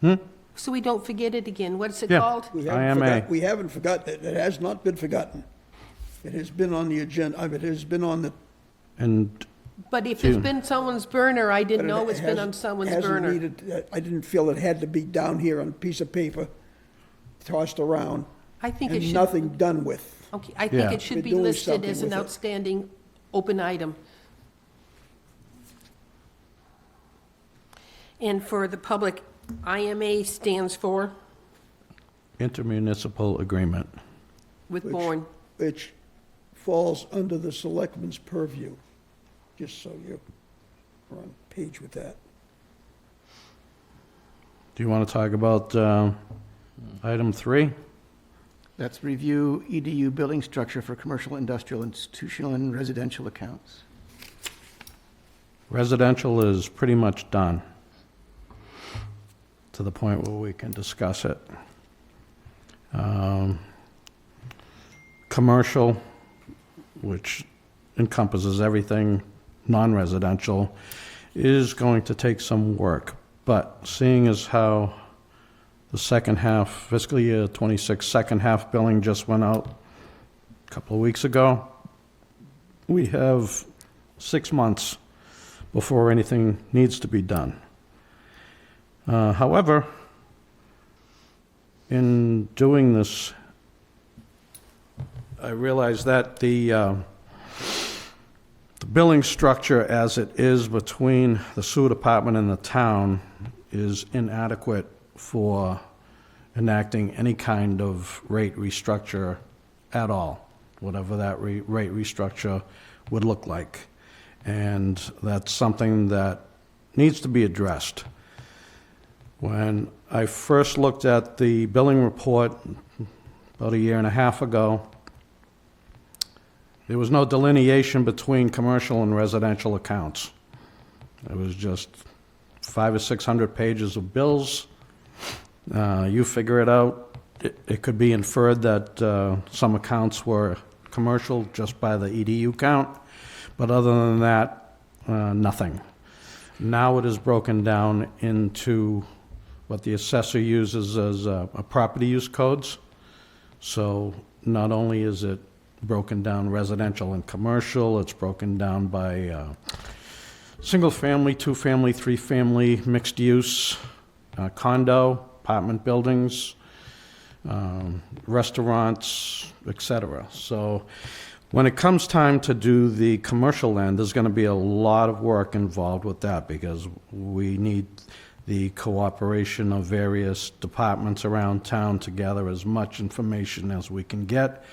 again. So we don't forget it again. What's it Yeah. called? We haven't IMA. forgot- We haven't forgotten it. It has not been forgotten. It has been on the agenda, it has been on the. And But if it's been someone's burner, I but didn't it know it's been on hasn't- someone's hasn't burner. needed- I didn't feel it had to be down here on a piece of paper, tossed around, I think it and should. nothing done with. Okay, I think Yeah. it should We're be doing listed something as an with it. outstanding open item. And for the public, IMA stands for intermunicipal agreement. with Which- Bourne. Which falls under the selectmen's purview, just so you're on page with that. Do you want to talk about item 3? That's review EDU building structure for commercial, industrial, institutional, and residential accounts. Residential is pretty much done to the point where we can discuss it. Commercial, which encompasses everything non-residential, is going to take some work. But seeing as how the second half, fiscal year 26 second half billing just went out a couple of weeks ago, we have 6 months before anything needs to be done. However, in doing this, I realize that the billing structure as it is between the sewer department and the town is inadequate for enacting any kind of rate restructure at all, whatever that rate restructure would look like. And that's something that needs to be addressed. When I first looked at the billing report about a year and a half ago, There was no delineation between commercial and residential accounts. It was just 500 or 600 pages of bills. You figure it out. It could be inferred that some accounts were commercial just by the EDU count, but other than that, nothing. Now it is broken down into what the assessor uses as property use codes. So not only is it broken down residential and commercial, it's broken down by single-family, two-family, three-family, mixed use, condo, apartment buildings, restaurants, etc. So when it comes time to do the commercial end, there's going to be a lot of work involved with that because we need the cooperation of various departments around town to gather as much information as we can get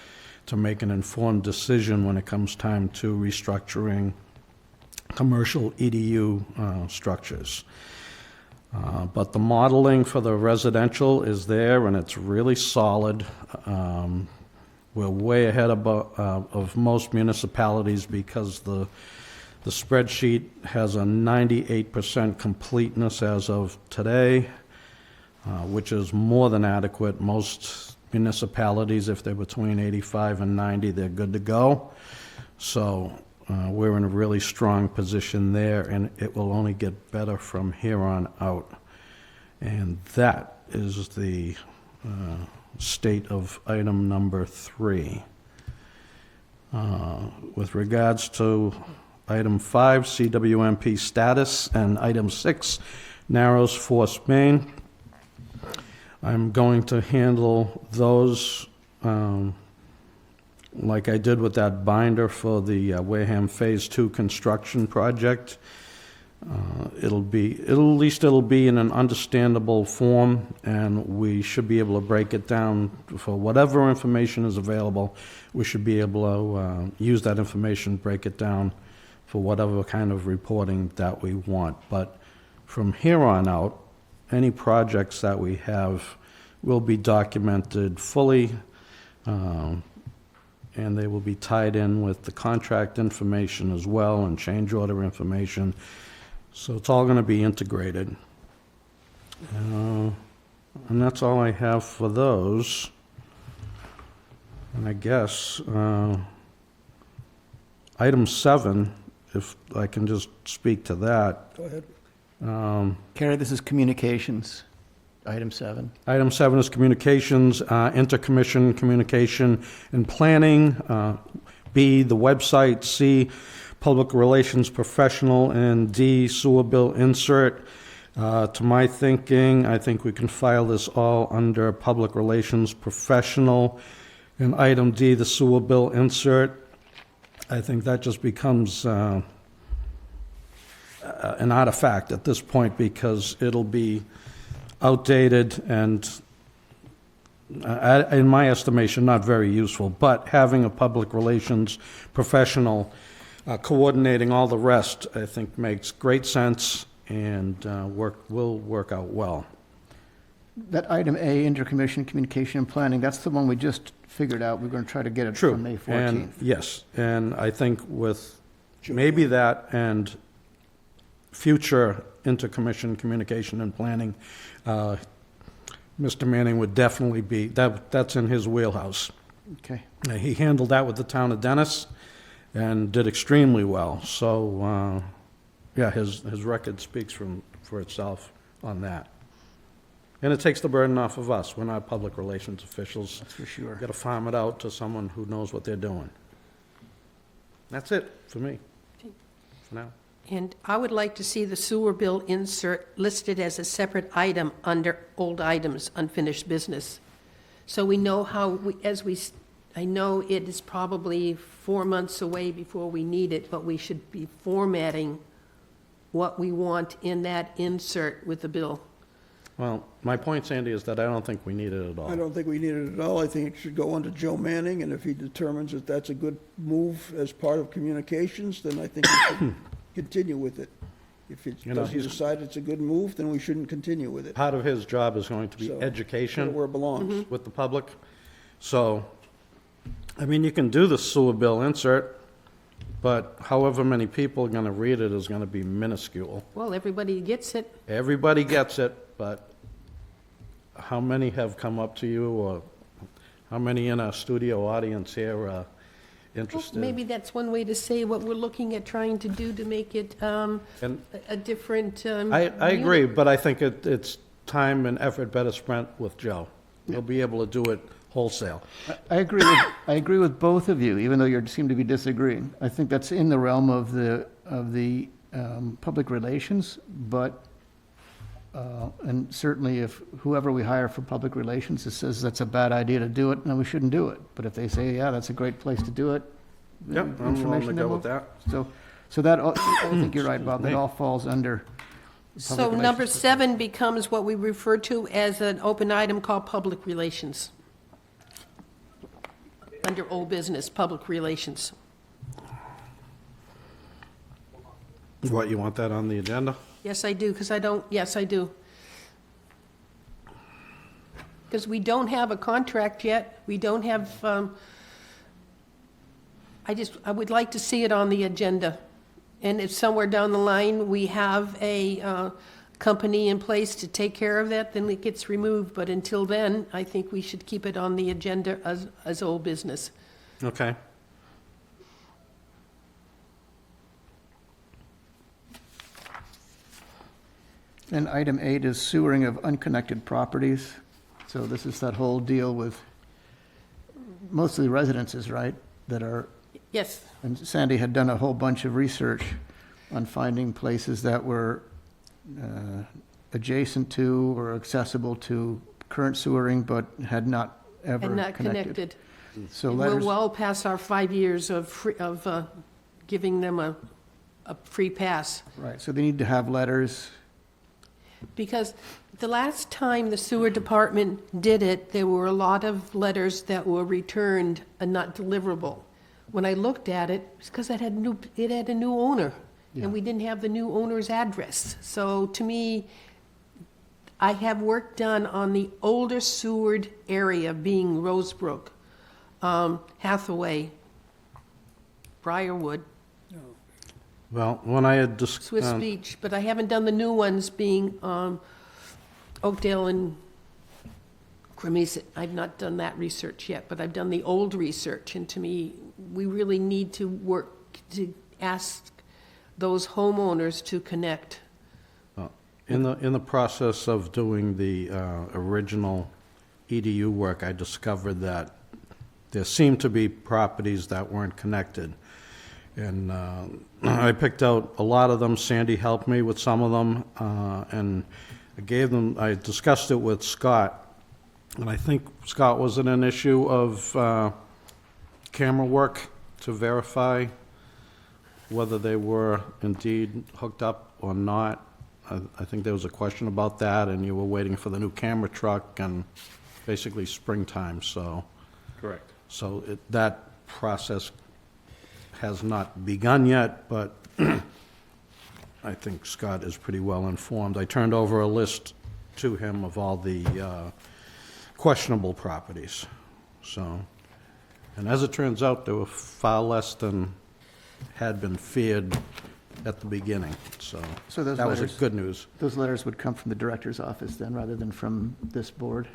to make an informed decision when it comes time to restructuring commercial EDU structures. But the modeling for the residential is there, and it's really solid. We're way ahead of most municipalities because the spreadsheet has a 98% completeness as of today, which is more than adequate. Most municipalities, if they're between 85 and 90, they're good to go. So we're in a really strong position there, and it will only get better from here on out. And that is the state of item number 3. With regards to item 5, CWMP status, and item 6, Narrows Force Main, I'm going to handle those like I did with that binder for the Wareham Phase 2 construction project. It'll be in an understandable form, and we should be able to break it down for whatever information is available. We should be able to use that information, break it down for whatever kind of reporting that we want. But from here on out, any projects that we have will be documented fully, and they will be tied in with the contract information as well and change order information. So it's all going to be integrated. And that's all I have for those. And I guess item 7, if I can just speak to that. Go ahead. Carrie, this is communications, item 7. Item 7 is communications, intercommission communication and planning. B, the website. C, public relations professional. And D, sewer bill insert. To my thinking, I think we can file this all under public relations professional. And item D, the sewer bill insert. I think that just becomes an artifact at this point because it'll be outdated and, in my estimation, not very useful. But having a public relations professional coordinating all the rest, I think, makes great sense and will work out well. That item A, intercommission communication and planning, that's the one we just figured out. We're going to try to get it True. for May 14th. And yes, and I think with maybe that and future intercommission communication and planning, Mr. Manning would definitely be, that's in his wheelhouse. Okay. He handled that with the town of Dennis and did extremely well. So, yeah, his record speaks for itself on that. And it takes the burden off of us. We're not public relations officials. That's for sure. We've got to farm it out to someone who knows what they're doing. That's it for me, for now. And I would like to see the sewer bill insert listed as a separate item under old items, unfinished business. So we know how, I know it is probably 4 months away before we need it, but we should be formatting what we want in that insert with the bill. Well, my point, Sandy, is that I don't think we need it at all. I don't think we need it at all. I think it should go on to Joe Manning, and if he determines that that's a good move as part of communications, then I think we should continue with it. If it doesn't decide it's a good move, then we shouldn't continue with it. Part of his job is going to be So, education Where it belongs. with the public. So I mean, you can do the sewer bill insert, but however many people are gonna read it is gonna be minuscule. Well, everybody gets it. Everybody gets it, but how many have come up to you, or how many in our studio audience here are Well, interested? maybe that's one way to say what we're looking at trying to do to make it And a different. I agree, but I think it's time and effort better spent with Joe. He'll be able to do it wholesale. I agree with both of you, even though you seem to be disagreeing. I think that's in the realm of the public relations, but, and certainly if whoever we hire for public relations says that's a bad idea to do it, then we shouldn't do it. But if they say, yeah, that's a great place to do it. Yep, I'm willing to information, go then with that. So that, I think you're right, Bob, that all falls under. So public number relations. 7 becomes what we refer to as an open item called public relations. Under old business, public relations. What, you want that on the agenda? Yes, I do, because yes, I do. Because we don't have a contract yet, we don't have, I would like to see it on the agenda. And if somewhere down the line, we have a company in place to take care of that, then it gets removed. But until then, I think we should keep it on the agenda as old business. Okay. And item 8 is sewering of unconnected properties. So this is that whole deal with mostly residences, right? That are, Yes, and Sandy had done a whole bunch of research on finding places that were adjacent to or accessible to current sewering, but had not ever and not connected. connected. So And we're letters, well past our 5 years of giving them a free pass. right, so they need to have letters. Because the last time the sewer department did it, there were a lot of letters that were returned and not deliverable. When I looked at it, it's because it had a new owner, Yeah. and we didn't have the new owner's address. So to me, I have work done on the older sewered area, being Rosebrook, Hathaway, Briarwood, Well, when I had Swiss Beach, but I haven't done the new ones, being Oakdale and Cremisa. I've not done that research yet, but I've done the old research, and to me, we really need to work to ask those homeowners to connect. in the process of doing the original EDU work, I discovered that there seemed to be properties that weren't connected. And I picked out a lot of them. Sandy helped me with some of them, and I discussed it with Scott. And I think, Scott, was it an issue of camera work to verify whether they were indeed hooked up or not? I think there was a question about that, and you were waiting for the new camera truck and basically springtime, so. Correct. So that process has not begun yet, but I think Scott is pretty well informed. I turned over a list to him of all the questionable properties, so. And as it turns out, there were far less than had been feared at the beginning, so So those that was letters, good news. those letters would come from the director's office then, rather than from this board?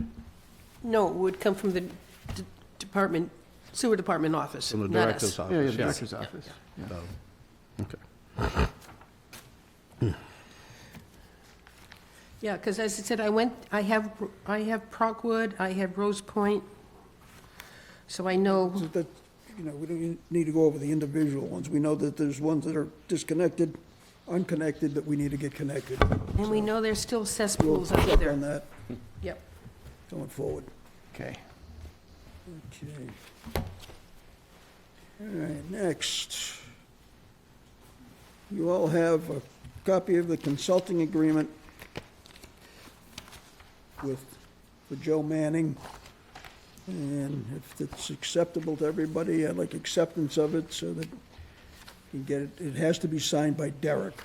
No, it would come from the sewer department office, From the not director's us. office. Yeah, the yes. director's office. Yeah. So, okay. Yeah, because as I said, I have Prockwood, I have Rose Point, so I know, So that, we don't need to go over the individual ones. We know that there's ones that are disconnected, unconnected, that we need to get connected. and we know there's still We'll cesspools out check on there. that Yep. going forward. Okay. Okay. All right, next. You all have a copy of the consulting agreement for Joe Manning. And if it's acceptable to everybody, I'd like acceptance of it so that you get it. It has to be signed by Derek.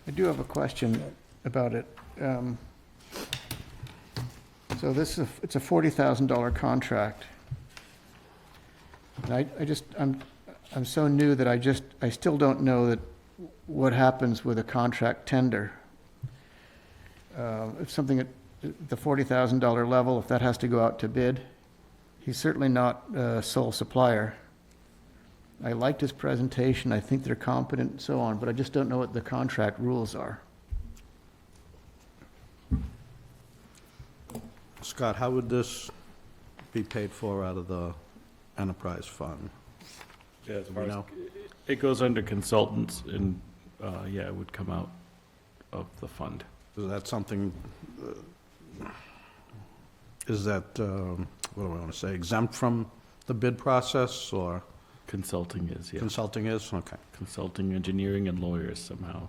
I do have a question about it. So it's a $40,000 contract. And I'm so new that I still don't know that what happens with a contract tender. If something at the $40,000 level, if that has to go out to bid, he's certainly not a sole supplier. I liked his presentation, I think they're competent and so on, but I just don't know what the contract rules are. Scott, how would this be paid for out of the enterprise fund? Yeah, as Do far we as, know? it goes under consultants and, yeah, it would come out of the fund. Is that something, is that, what do I want to say, exempt from the bid process, or Consulting is, yeah. consulting is? Okay. Consulting, engineering, and lawyers somehow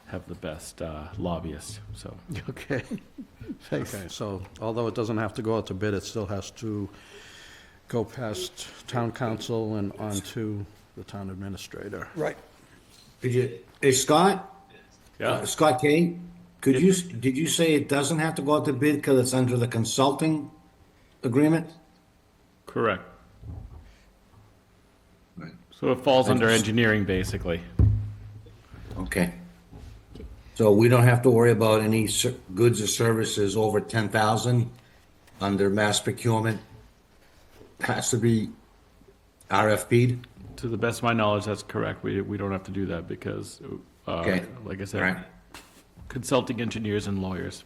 have the best lobbyists, so. Okay. Thanks. Okay, so although it doesn't have to go out to bid, it still has to go past town council and on to the town administrator. Right. Hey, Scott? Yeah, Scott Kane, did you say it doesn't have to go out to bid because it's under the consulting agreement? correct. Right. So it falls I under just- engineering, basically. Okay. So we don't have to worry about any goods or services over 10,000 under mass procurement? Has to be RFP'd? To the best of my knowledge, that's correct. We don't have to do that because, Okay. like I All said, right. consulting engineers and lawyers.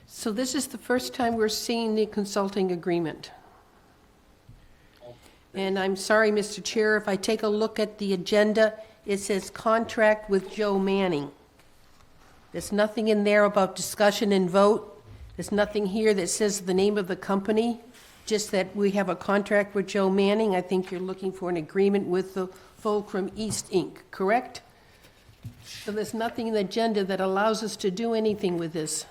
So this is the first time we're seeing the consulting agreement. And I'm sorry, Mr. Chair, if I take a look at the agenda, it says contract with Joe Manning. There's nothing in there about discussion and vote. There's nothing here that says the name of the company, just that we have a contract with Joe Manning. I think you're looking for an agreement with the Fulcrum East, Inc., correct? So there's nothing in the agenda that allows us to do anything with this.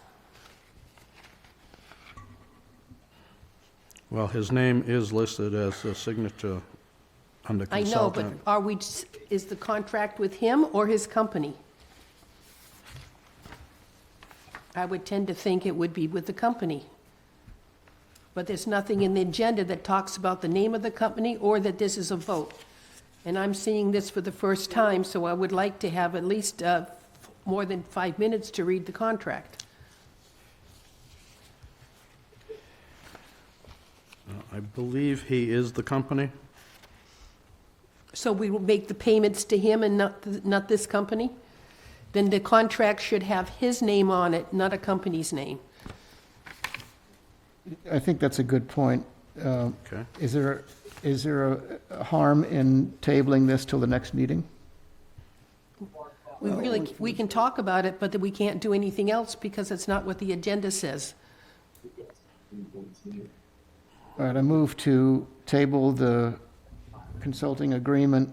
Well, his name is listed as a signature under I know, but consultant. is the contract with him or his company? I would tend to think it would be with the company. But there's nothing in the agenda that talks about the name of the company or that this is a vote. And I'm seeing this for the first time, so I would like to have at least more than 5 minutes to read the contract. I believe he is the company. So we will make the payments to him and not this company? Then the contract should have his name on it, not a company's name. I think that's a good point. Okay. Is there a harm in tabling this till the next meeting? We can talk about it, but we can't do anything else because it's not what the agenda says. All right, I move to table the consulting agreement,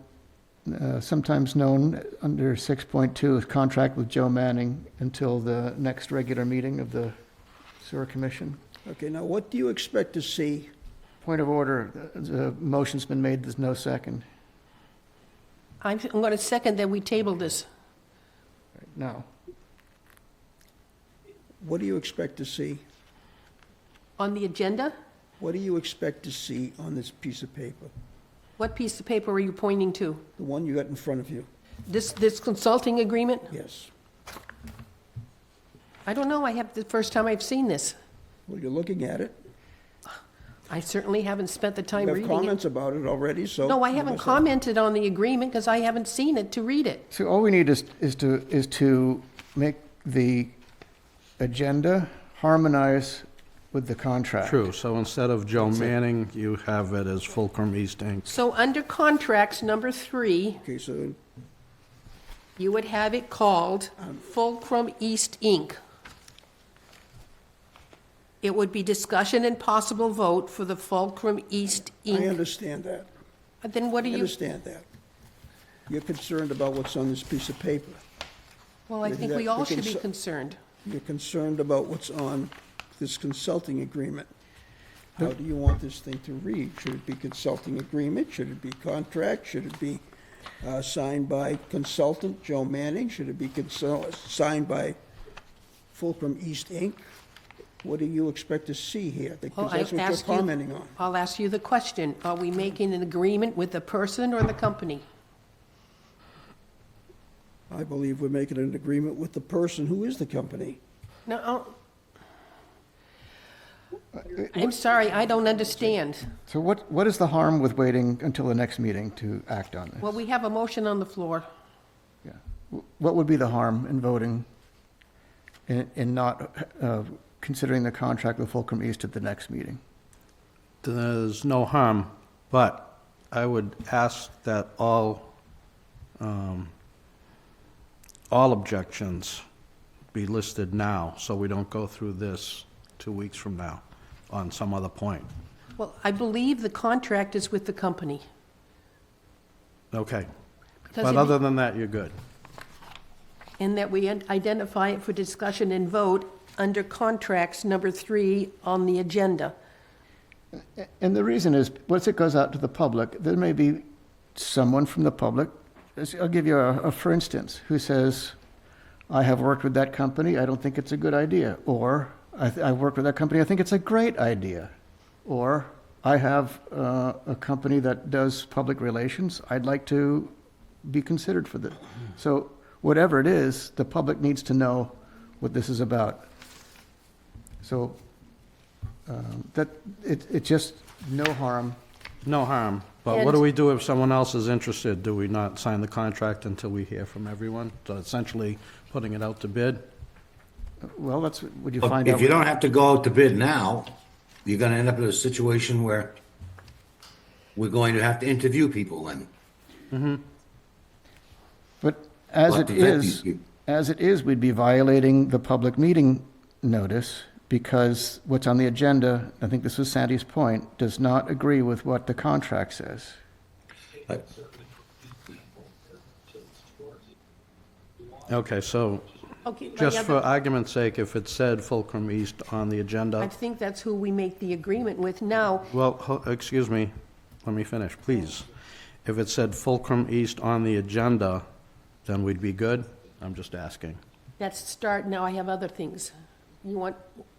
sometimes known under 6.2 as contract with Joe Manning, until the next regular meeting of the Sewer Commission. Okay, now what do you expect to see? Point of order, the motion's been made, there's no second. I'm going to second that we table this. Now, What do you expect to see? On the agenda, What do you expect to see on this piece of paper? what piece of paper are you pointing to? The one you got in front of you? This consulting agreement? Yes. I don't know, the first time I've seen this. Well, you're looking at it. I certainly haven't spent the time You have reading it. comments about it already, so. No, I haven't commented on the agreement because I haven't seen it to read it. so all we need is to make the agenda harmonize with the contract. True, so instead of Joe Manning, you have it as Fulcrum East Inc. So under contracts number 3, Okay, so, you would have it called Fulcrum East, Inc. It would be discussion and possible vote for the Fulcrum East, I Inc. understand that. Then what I are you, understand that. You're concerned about what's on this piece of paper. well, I Yeah, think that- we all we should can be s- concerned. You're concerned about what's on this consulting agreement. How do you want this thing to read? Should it be consulting agreement? Should it be contract? Should it be signed by consultant Joe Manning? Should it be signed by Fulcrum East, Inc.? What do you expect to see here? Well, Because that's what you're commenting on. I'll ask you the question. Are we making an agreement with the person or the company? I believe we're making an agreement with the person who is the company. No, I'm sorry, I don't understand. So what is the harm with waiting until the next meeting to act on this? Well, we have a motion on the floor. Yeah. What would be the harm in voting, in not considering the contract with Fulcrum East at the next meeting? There's no harm, but I would ask that all objections be listed now, so we don't go through this 2 weeks from now on some other point. Well, I believe the contract is with the company. Okay. Because But it- other than that, you're good. And that we identify it for discussion and vote under contracts number 3 on the agenda. And the reason is, once it goes out to the public, there may be someone from the public, I'll give you a for instance, who says, I have worked with that company, I don't think it's a good idea. Or, I've worked with that company, I think it's a great idea. Or, I have a company that does public relations, I'd like to be considered for this. So, whatever it is, the public needs to know what this is about. So, it just, no harm. No harm. But what do we do if someone else is interested? Do we not sign the contract until we hear from everyone? So essentially putting it out to bid? Well, that's, would you find out? If you don't have to go out to bid now, you're gonna end up in a situation where we're going to have to interview people then. But as We'll it have to vet is, these we'd be violating the public meeting notice because what's on the agenda, I think this was Sandy's point, does not agree with what the contract says. Okay, so Okay, my just for other- argument's sake, if it said Fulcrum East on the I agenda, think that's who we make the agreement with now. well, excuse me, let me finish, please. If it said Fulcrum East on the agenda, then we'd be good? I'm just asking. That's the start, now I have other things. You want,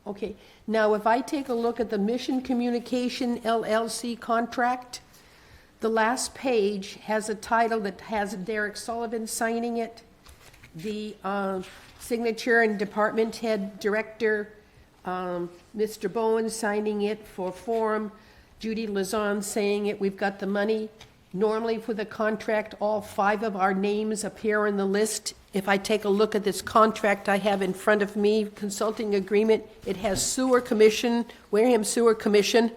okay. Now, if I take a look at the Mission Communication LLC contract, the last page has a title that has Derek Sullivan signing it. The signature and department head director, Mr. Bowen signing it for form, Judy Lazan saying it, we've got the money. Normally for the contract, all 5 of our names appear in the list. If I take a look at this contract I have in front of me, consulting agreement, it has Sewer Commission, Wareham Sewer Commission.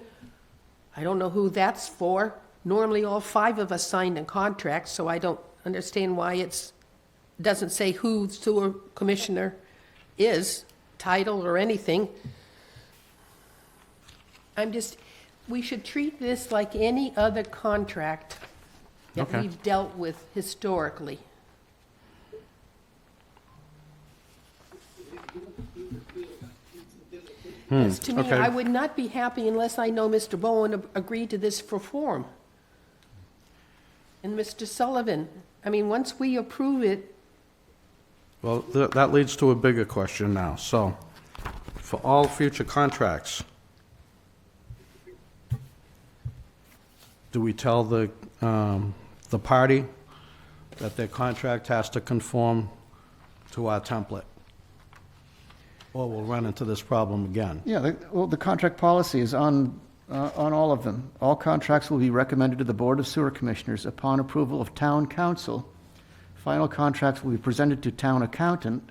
I don't know who that's for. Normally, all 5 of us signed a contract, so I don't understand why doesn't say who sewer commissioner is, title or anything. We should treat this like any other contract that Okay. we've dealt with historically. Because to me, okay. I would not be happy unless I know Mr. Bowen agreed to this for form. And Mr. Sullivan, I mean, once we approve it, Well, that leads to a bigger question now. So, for all future contracts, do we tell the party that their contract has to conform to our template? Or we'll run into this problem again? Yeah, well, the contract policy is on all of them. All contracts will be recommended to the Board of Sewer Commissioners upon approval of Town Council. Final contracts will be presented to Town Accountant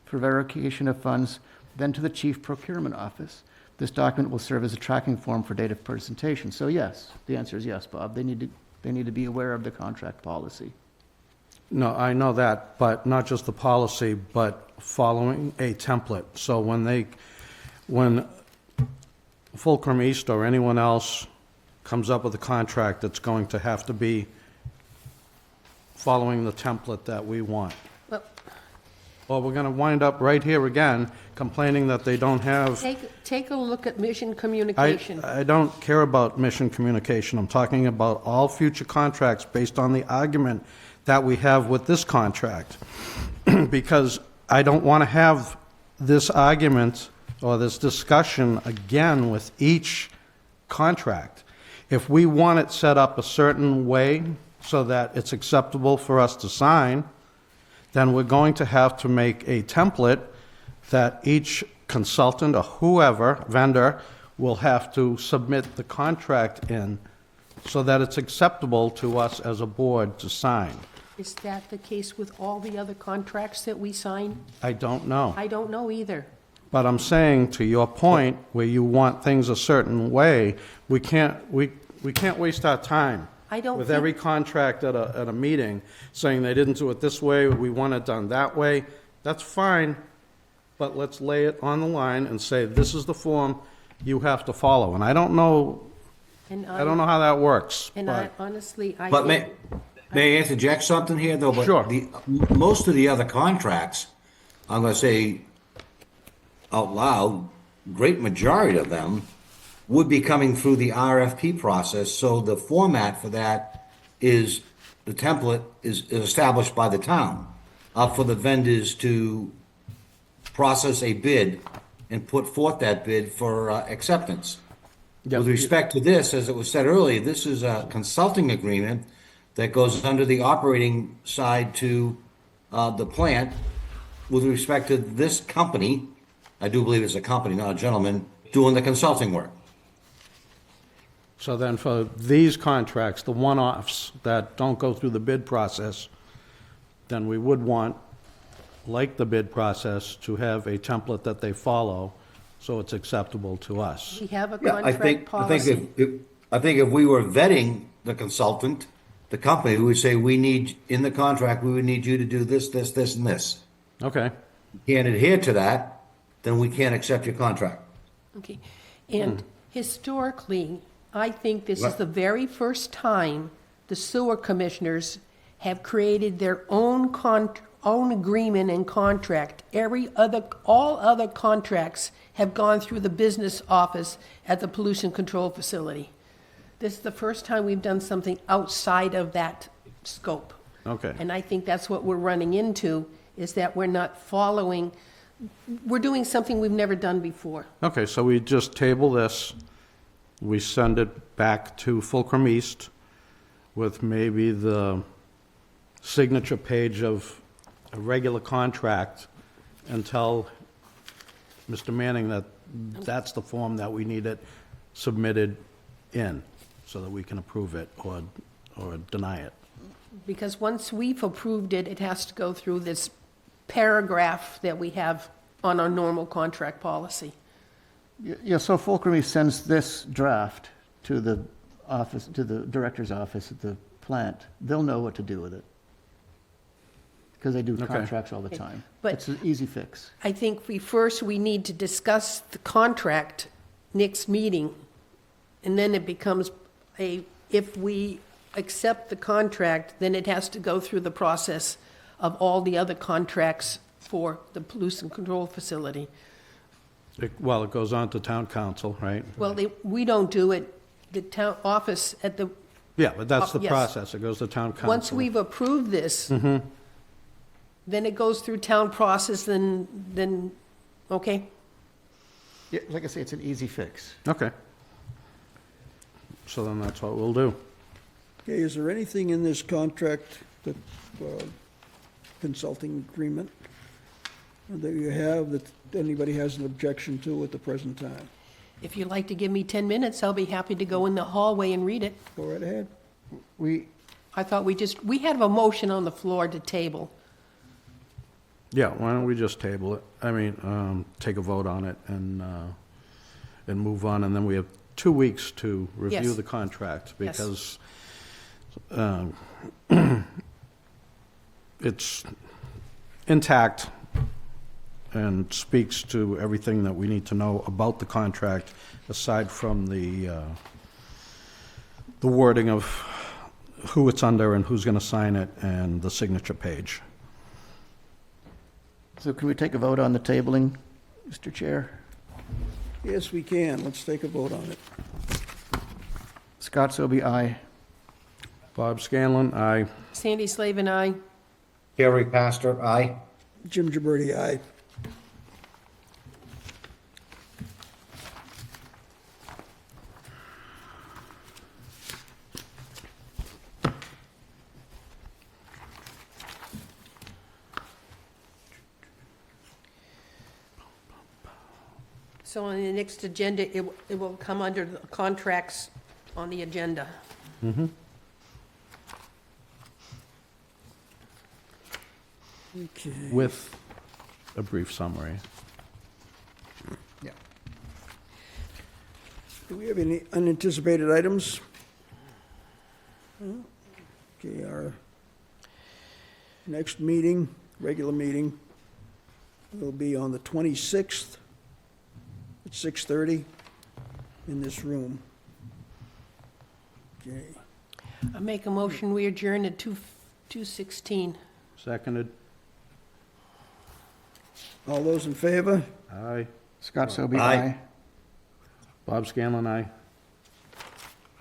for verification of funds, then to the Chief Procurement Office. This document will serve as a tracking form for date of presentation. So yes, the answer is yes, Bob. They need to be aware of the contract policy. No, I know that, but not just the policy, but following a template. So when Fulcrum East or anyone else comes up with a contract that's going to have to be following the template that we want. well, Or we're going to wind up right here again complaining that they don't have. take a look at Mission Communication. I don't care about Mission Communication. I'm talking about all future contracts based on the argument that we have with this contract. Because I don't want to have this argument or this discussion again with each contract. If we want it set up a certain way so that it's acceptable for us to sign, then we're going to have to make a template that each consultant or whoever, vendor, will have to submit the contract in so that it's acceptable to us as a board to sign. Is that the case with all the other contracts that we sign? I don't know. I don't know either. But I'm saying, to your point, where you want things a certain way, we can't waste our time I don't with think- every contract at a meeting, saying they didn't do it this way, we want it done that way. That's fine, but let's lay it on the line and say, this is the form you have to follow. And I don't know how that works, And I but, honestly, I But think, may I interject something here, though? But Sure. most of the other contracts, I'm gonna say out loud, great majority of them would be coming through the RFP process, so the format for that is, the template is established by the town, for the vendors to process a bid and put forth that bid for acceptance. Yeah. With respect to this, as it was said earlier, this is a consulting agreement that goes under the operating side to the plant with respect to this company. I do believe it's a company, not a gentleman, doing the consulting work. so then for these contracts, the one-offs that don't go through the bid process, then we would want, like the bid process, to have a template that they follow, so it's acceptable to us. we have a Yeah, I contract think policy. I think if we were vetting the consultant, the company, we would say, we need, in the contract, we would need you to do this, this, this, and this. Okay, Can't adhere to that, then we can't accept your contract. Okay, and historically, I think this is What? the very first time the sewer commissioners have created their own own agreement and contract. All other contracts have gone through the business office at the pollution control facility. This is the first time we've done something outside of that scope. okay. And I think that's what we're running into, is that we're not following, we're doing something we've never done before. Okay, so we just table this, we send it back to Fulcrum East with maybe the signature page of a regular contract, and tell Mr. Manning that that's the form that we need it submitted in, so that we can approve it or deny it. Because once we've approved it, it has to go through this paragraph that we have on our normal contract policy. Yeah, so Fulcrum East sends this draft to the office, to the director's office at the plant. They'll know what to do with it. Because they do Okay. contracts all the time. But- It's an easy fix. I think we need to discuss the contract next meeting, and then it becomes if we accept the contract, then it has to go through the process of all the other contracts for the pollution control facility. Well, it goes on to town council, right? Well, we don't do it, the town office at the, Yeah, but that's the Yes. process, it goes to town council. once we've approved this, then it goes through town process, then, okay? Yeah, like I say, it's an easy fix. Okay. So then that's what we'll do. Okay, is there anything in this contract, that consulting agreement, that you have that anybody has an objection to at the present time? If you'd like to give me 10 minutes, I'll be happy to go in the hallway and read it. Go right ahead. I thought we had a motion on the floor to table. Yeah, why don't we just table it? I mean, take a vote on it and move on, and then we have 2 weeks to review Yes. the contract, Yes. because it's intact and speaks to everything that we need to know about the contract, aside from the wording of who it's under and who's going to sign it, and the signature page. So can we take a vote on the tabling, Mr. Chair? Yes, we can. Let's take a vote on it. Scott Selby, aye. Bob Scanlon, aye. Sandy Slave and I, Gary Pastor, aye. Jim Gibberti, aye. So on the next agenda, it will come under the contracts on the agenda. Okay. With a brief summary. Yeah. Do we have any unanticipated items? Okay, our next meeting, regular meeting, will be on the 26th at 6:30 in this room. Okay, I make a motion, we adjourn at 2:16. Seconded. all those in favor? Aye. Scott Selby, Aye. aye. Bob Scanlon, aye.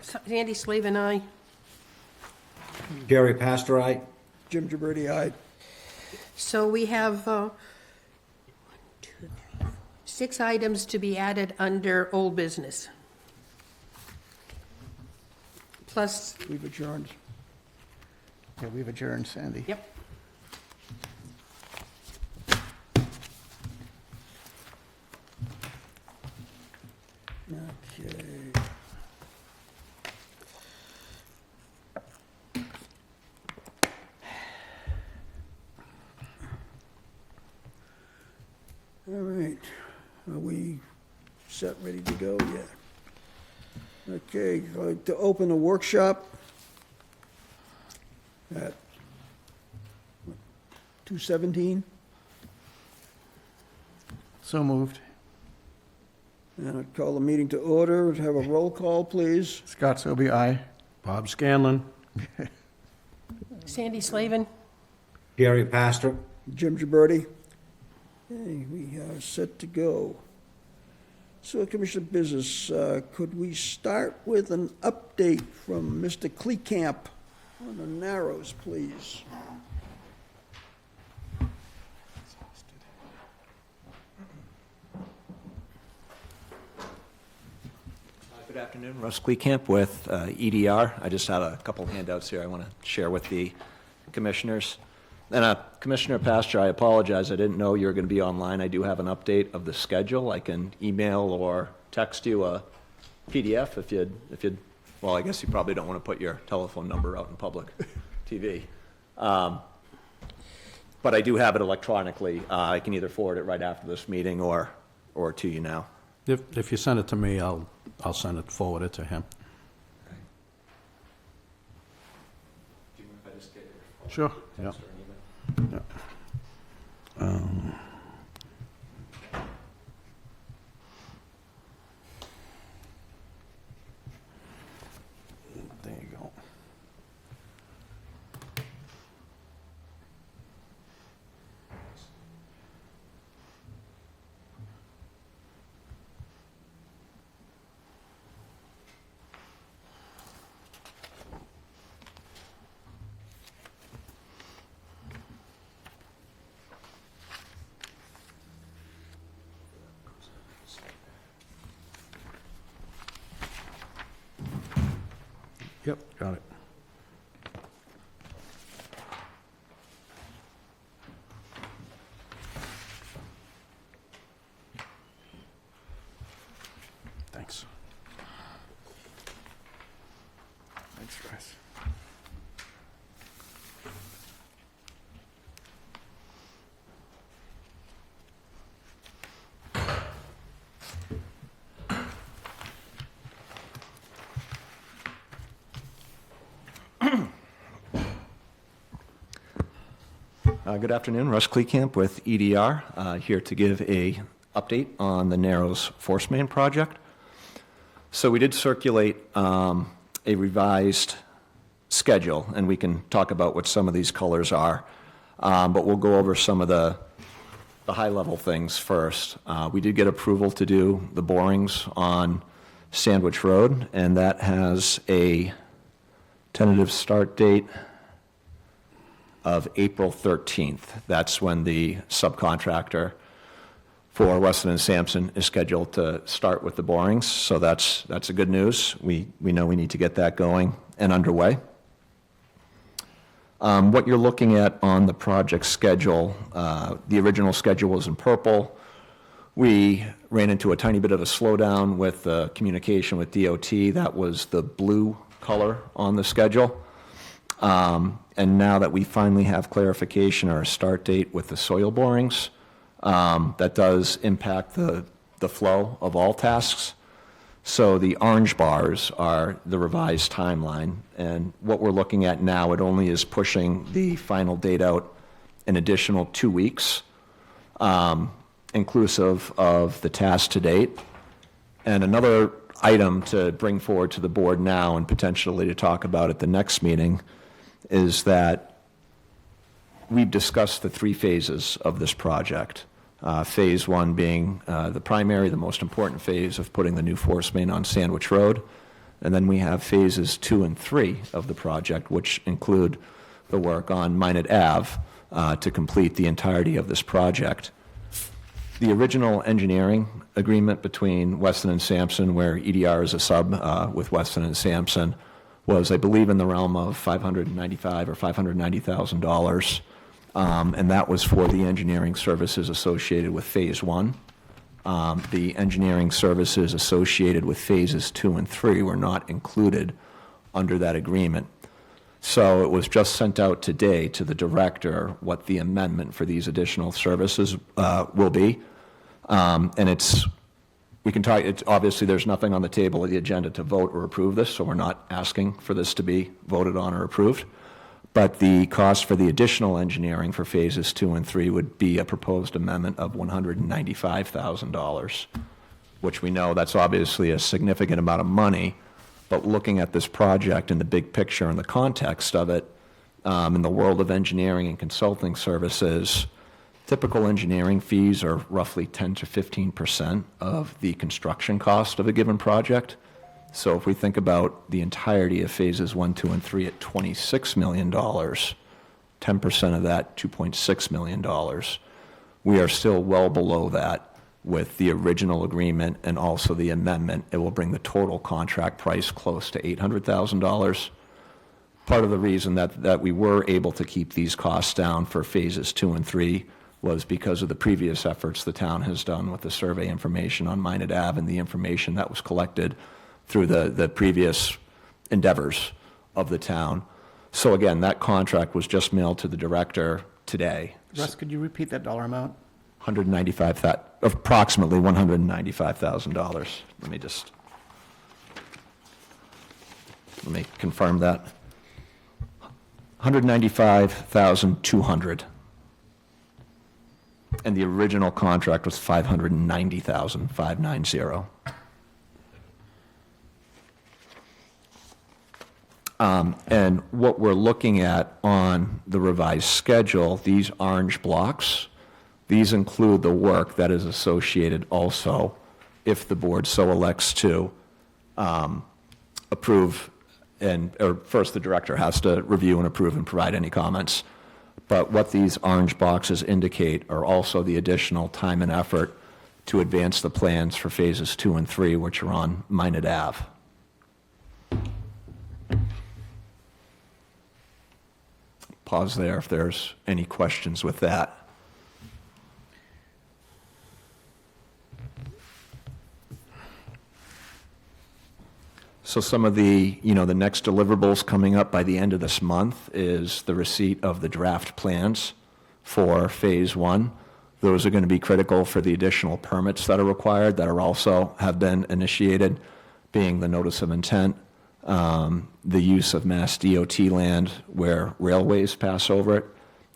Sandy Slavin, aye. Gary Pastor, aye. Jim Gibberti, aye. So we have 6 items to be added under old business. Plus, We've adjourned. Yeah, we've adjourned, Sandy. yep. Okay. All right, are we set, ready to go? Yeah. Okay, I'd like to open a workshop at 2:17, So moved. and I'd call the meeting to order. Have a roll call, please. Scott Selby, aye. Bob Scanlon. Sandy Slavin, Gary Pastor. Jim Gibberti. Okay, we are set to go. So, Commissioner Business, could we start with an update from Mr. Kleekamp on the Narrows, please? Good afternoon, Russ Kleekamp with EDR. I just have a couple handouts here I want to share with the commissioners. And Commissioner Pastor, I apologize, I didn't know you were going to be online. I do have an update of the schedule. I can email or text you a PDF if you'd, well, I guess you probably don't want to put your telephone number out in public TV. But I do have it electronically. I can either forward it right after this meeting or to you now. If you send it to me, I'll send it, forward it to him. Do you mind if I just get your Sure, yeah. text or an email? There you go. Yep, got it. Thanks. Thanks, Russ. Good afternoon, Russ Kleekamp with EDR, here to give a update on the Narrows Force Main project. So we did circulate a revised schedule, and we can talk about what some of these colors are, but we'll go over some of the high-level things first. We did get approval to do the borings on Sandwich Road, and that has a tentative start date of April 13th. That's when the subcontractor for Weston and Sampson is scheduled to start with the borings. So that's a good news. We know we need to get that going and underway. What you're looking at on the project schedule, the original schedule was in purple. We ran into a tiny bit of a slowdown with communication with DOT. That was the blue color on the schedule. And now that we finally have clarification or a start date with the soil borings, that does impact the flow of all tasks. So the orange bars are the revised timeline. And what we're looking at now, it only is pushing the final date out an additional 2 weeks, inclusive of the task to date. And another item to bring forward to the board now and potentially to talk about at the next meeting is that we've discussed the 3 phases of this project. Phase 1 being the primary, the most important phase of putting the new force main on Sandwich Road. And then we have phases 2 and 3 of the project, which include the work on Minot Ave to complete the entirety of this project. The original engineering agreement between Weston and Sampson, where EDR is a sub with Weston and Sampson, was, I believe, in the realm of $595,000 or $590,000. And that was for the engineering services associated with Phase 1. The engineering services associated with Phases 2 and 3 were not included under that agreement. So it was just sent out today to the director what the amendment for these additional services will be. And we can talk, obviously there's nothing on the table of the agenda to vote or approve this, so we're not asking for this to be voted on or approved. But the cost for the additional engineering for phases 2 and 3 would be a proposed amendment of $195,000, which we know that's obviously a significant amount of money. But looking at this project in the big picture and the context of it, in the world of engineering and consulting services, typical engineering fees are roughly 10 to 15% of the construction cost of a given project. So if we think about the entirety of phases 1, 2, and 3 at $26 million, 10% of that, $2.6 million, we are still well below that with the original agreement and also the amendment. It will bring the total contract price close to $800,000. Part of the reason that we were able to keep these costs down for phases 2 and 3 was because of the previous efforts the town has done with the survey information on Minot Ave and the information that was collected through the previous endeavors of the town. So again, that contract was just mailed to the director today. Russ, could you repeat that dollar amount? Approximately $195,000. Let me confirm that. $195,200. And the original contract was $590,590. And what we're looking at on the revised schedule, these orange blocks, these include the work that is associated also, if the board so elects to approve, or first the director has to review and approve and provide any comments. But what these orange boxes indicate are also the additional time and effort to advance the plans for phases 2 and 3, which are on Minot Ave. Pause there if there's any questions with that. So some of the next deliverables coming up by the end of this month is the receipt of the draft plans for Phase 1. Those are going to be critical for the additional permits that are required that are also have been initiated, being the notice of intent, the use of Mass DOT land where railways pass over it,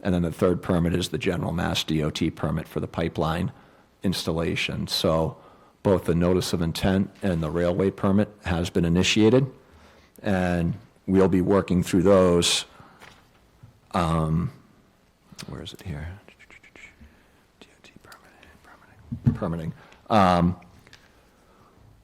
and then the third permit is the general Mass DOT permit for the pipeline installation. So both the notice of intent and the railway permit has been initiated, and we'll be working through those. Where is it here? DOT permitting.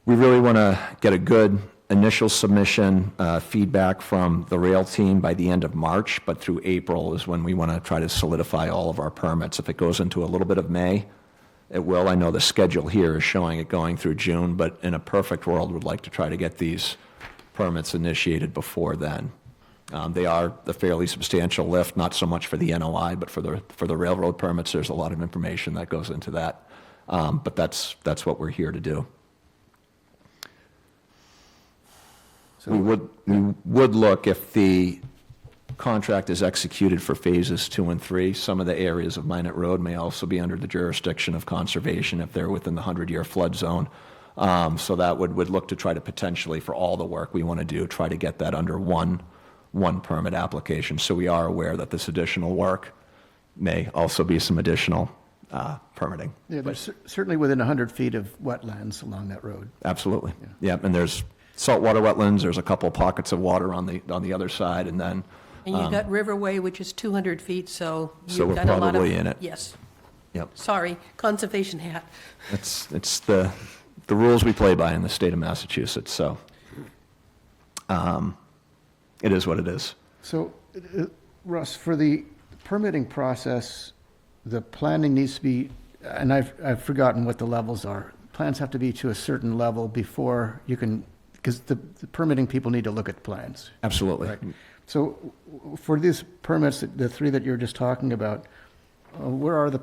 We really want to get a good initial submission feedback from the rail team by the end of March, but through April is when we want to try to solidify all of our permits. If it goes into a little bit of May, it will. I know the schedule here is showing it going through June, but in a perfect world, we'd like to try to get these permits initiated before then. They are the fairly substantial lift, not so much for the NOI, but for the railroad permits. There's a lot of information that goes into that. But that's what we're here to do. We would look, if the contract is executed for phases 2 and 3, some of the areas of Minot Road may also be under the jurisdiction of conservation if they're within the 100-year flood zone. So that would look to try to potentially, for all the work we want to do, try to get that under one permit application. So we are aware that this additional work may also be some additional permitting. Yeah, there's certainly within 100 feet of wetlands along that road. Absolutely. Yeah, and there's saltwater wetlands, there's a couple pockets of water on the other side, and then, And you've got Riverway, which is 200 feet, so So you've we're got a lot of... probably in it. Yes. yep, Sorry, conservation hat. it's the rules we play by in the state of Massachusetts, so it is what it is. So, Russ, for the permitting process, the planning needs to be, and I've forgotten what the levels are. Plans have to be to a certain level before you can, because the permitting people need to look at plans. Absolutely. Right. So for these permits, the 3 that you're just talking about, what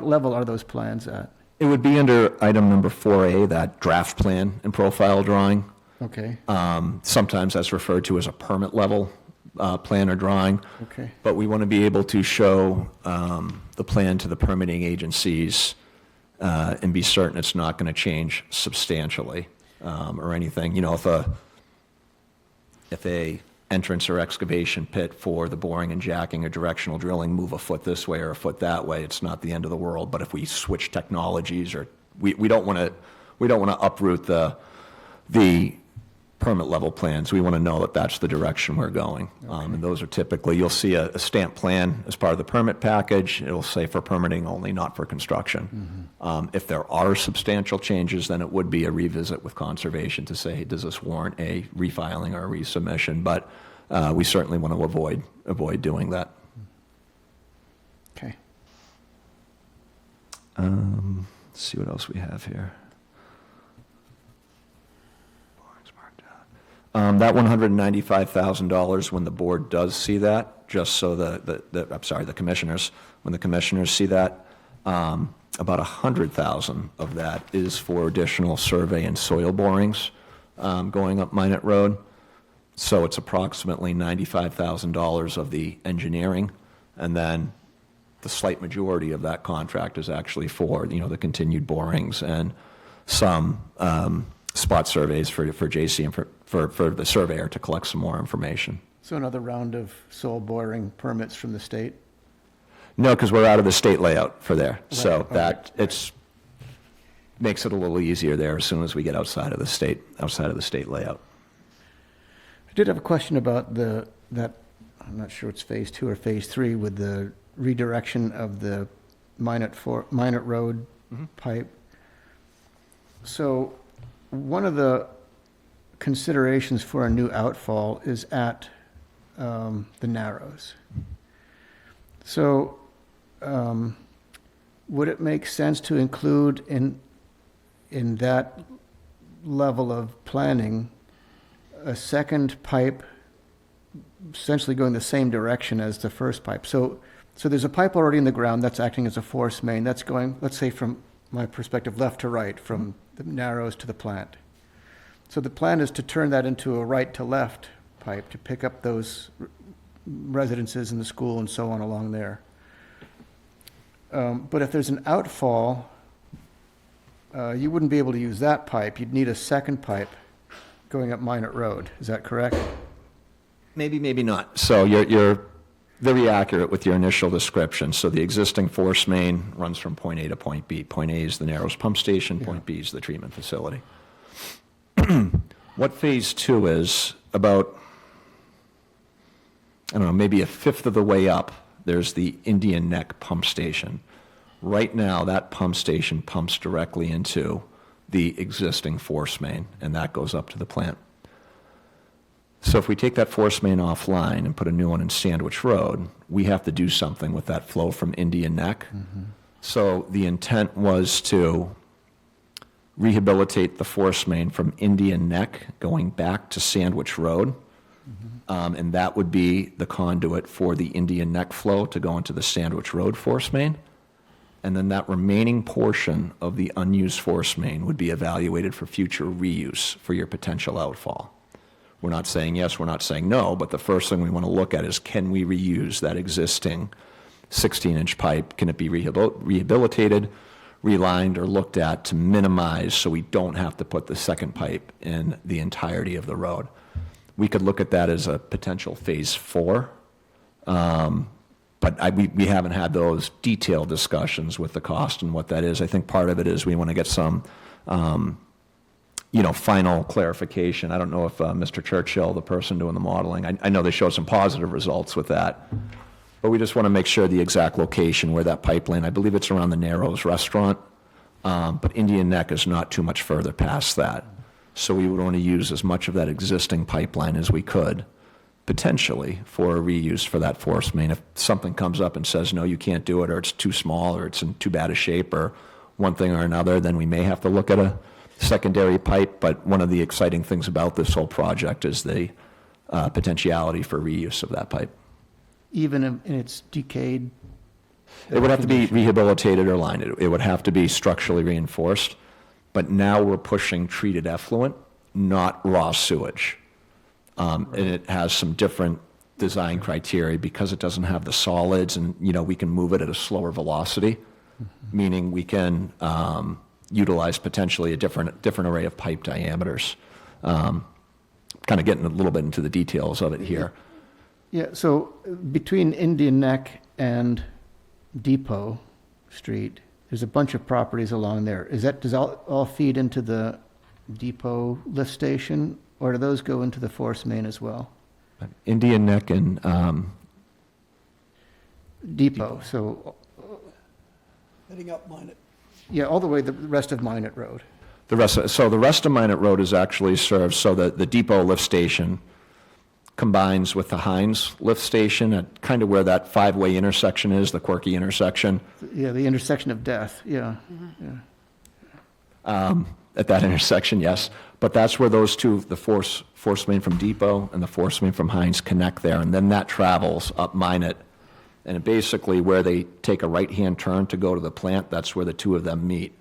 level are those plans at? It would be under item number 4A, that draft plan and profile drawing. Okay, Sometimes that's referred to as a permit level plan or drawing. okay. But we want to be able to show the plan to the permitting agencies and be certain it's not going to change substantially or anything. You know, if a entrance or excavation pit for the boring and jacking or directional drilling move a foot this way or a foot that way, it's not the end of the world. But if we switch technologies, or we don't want to uproot the permit level plans. We want to know that that's the direction we're going. And those are typically, you'll see a stamp plan as part of the permit package. It'll say for permitting only, not for construction. If there are substantial changes, then it would be a revisit with conservation to say, hey, does this warrant a refiling or a resubmission? But we certainly want to avoid doing that. Okay. Let's see what else we have here. That $195,000, when the board does see that, just so the commissioners, when the commissioners see that, about 100,000 of that is for additional survey and soil borings going up Minot Road. So it's approximately $95,000 of the engineering, and then the slight majority of that contract is actually for, the continued borings and some spot surveys for JC and for the surveyor to collect some more information. So another round of soil boring permits from the state? No, because we're out of the state layout for there. So Right, that, okay. it's, makes it a little easier there as soon as we get outside of the state layout. I did have a question about that, I'm not sure it's phase 2 or phase 3, with the redirection of the Minot Road pipe. So one of the considerations for a new outfall is at the Narrows. So would it make sense to include in that level of planning a second pipe essentially going the same direction as the first pipe? So there's a pipe already in the ground that's acting as a force main that's going, let's say from my perspective, left to right, from the Narrows to the plant. So the plan is to turn that into a right to left pipe to pick up those residences in the school and so on along there. But if there's an outfall, you wouldn't be able to use that pipe. You'd need a second pipe going up Minot Road. Is that correct? Maybe, maybe not. So you're very accurate with your initial description. So the existing force main runs from point A to point B. Point A is the Narrows pump station, point B is the treatment facility. What phase 2 is, about, I don't know, maybe a fifth of the way up, there's the Indian Neck pump station. Right now, that pump station pumps directly into the existing force main, and that goes up to the plant. So if we take that force main offline and put a new one in Sandwich Road, we have to do something with that flow from Indian Neck. So the intent was to rehabilitate the force main from Indian Neck going back to Sandwich Road. And that would be the conduit for the Indian Neck flow to go into the Sandwich Road force main. And then that remaining portion of the unused force main would be evaluated for future reuse for your potential outfall. We're not saying yes, we're not saying no, but the first thing we want to look at is, can we reuse that existing 16-inch pipe? Can it be rehabilitated, relined, or looked at to minimize so we don't have to put the second pipe in the entirety of the road? We could look at that as a potential phase 4. But we haven't had those detailed discussions with the cost and what that is. I think part of it is we want to get some, final clarification. I don't know if Mr. Churchill, the person doing the modeling, I know they showed some positive results with that. But we just want to make sure the exact location where that pipeline, I believe it's around the Narrows restaurant, but Indian Neck is not too much further past that. So we would want to use as much of that existing pipeline as we could, potentially, for a reuse for that force main. If something comes up and says, no, you can't do it, or it's too small, or it's in too bad a shape, or one thing or another, then we may have to look at a secondary pipe. But one of the exciting things about this whole project is the potentiality for reuse of that pipe. Even in its decayed? It would have to be rehabilitated or lined. It would have to be structurally reinforced. But now we're pushing treated effluent, not raw sewage. And it has some different design criteria because it doesn't have the solids, and, we can move it at a slower velocity, meaning we can utilize potentially a different array of pipe diameters. Kind of getting a little bit into the details of it here. Yeah, so between Indian Neck and Depot Street, there's a bunch of properties along there. Does all feed into the Depot lift station, or do those go into the force main as well? Indian Neck and Depot, so, Heading up Minot. yeah, all the way the rest of Minot Road. the rest of Minot Road is actually served, so the Depot lift station combines with the Heinz lift station at kind of where that 5-way intersection is, the quirky intersection. Yeah, the intersection of death, yeah. At that intersection, yes. But that's where those two, the force main from Depot and the force main from Heinz, connect there, and then that travels up Minot. And basically where they take a right-hand turn to go to the plant, that's where the two of them meet.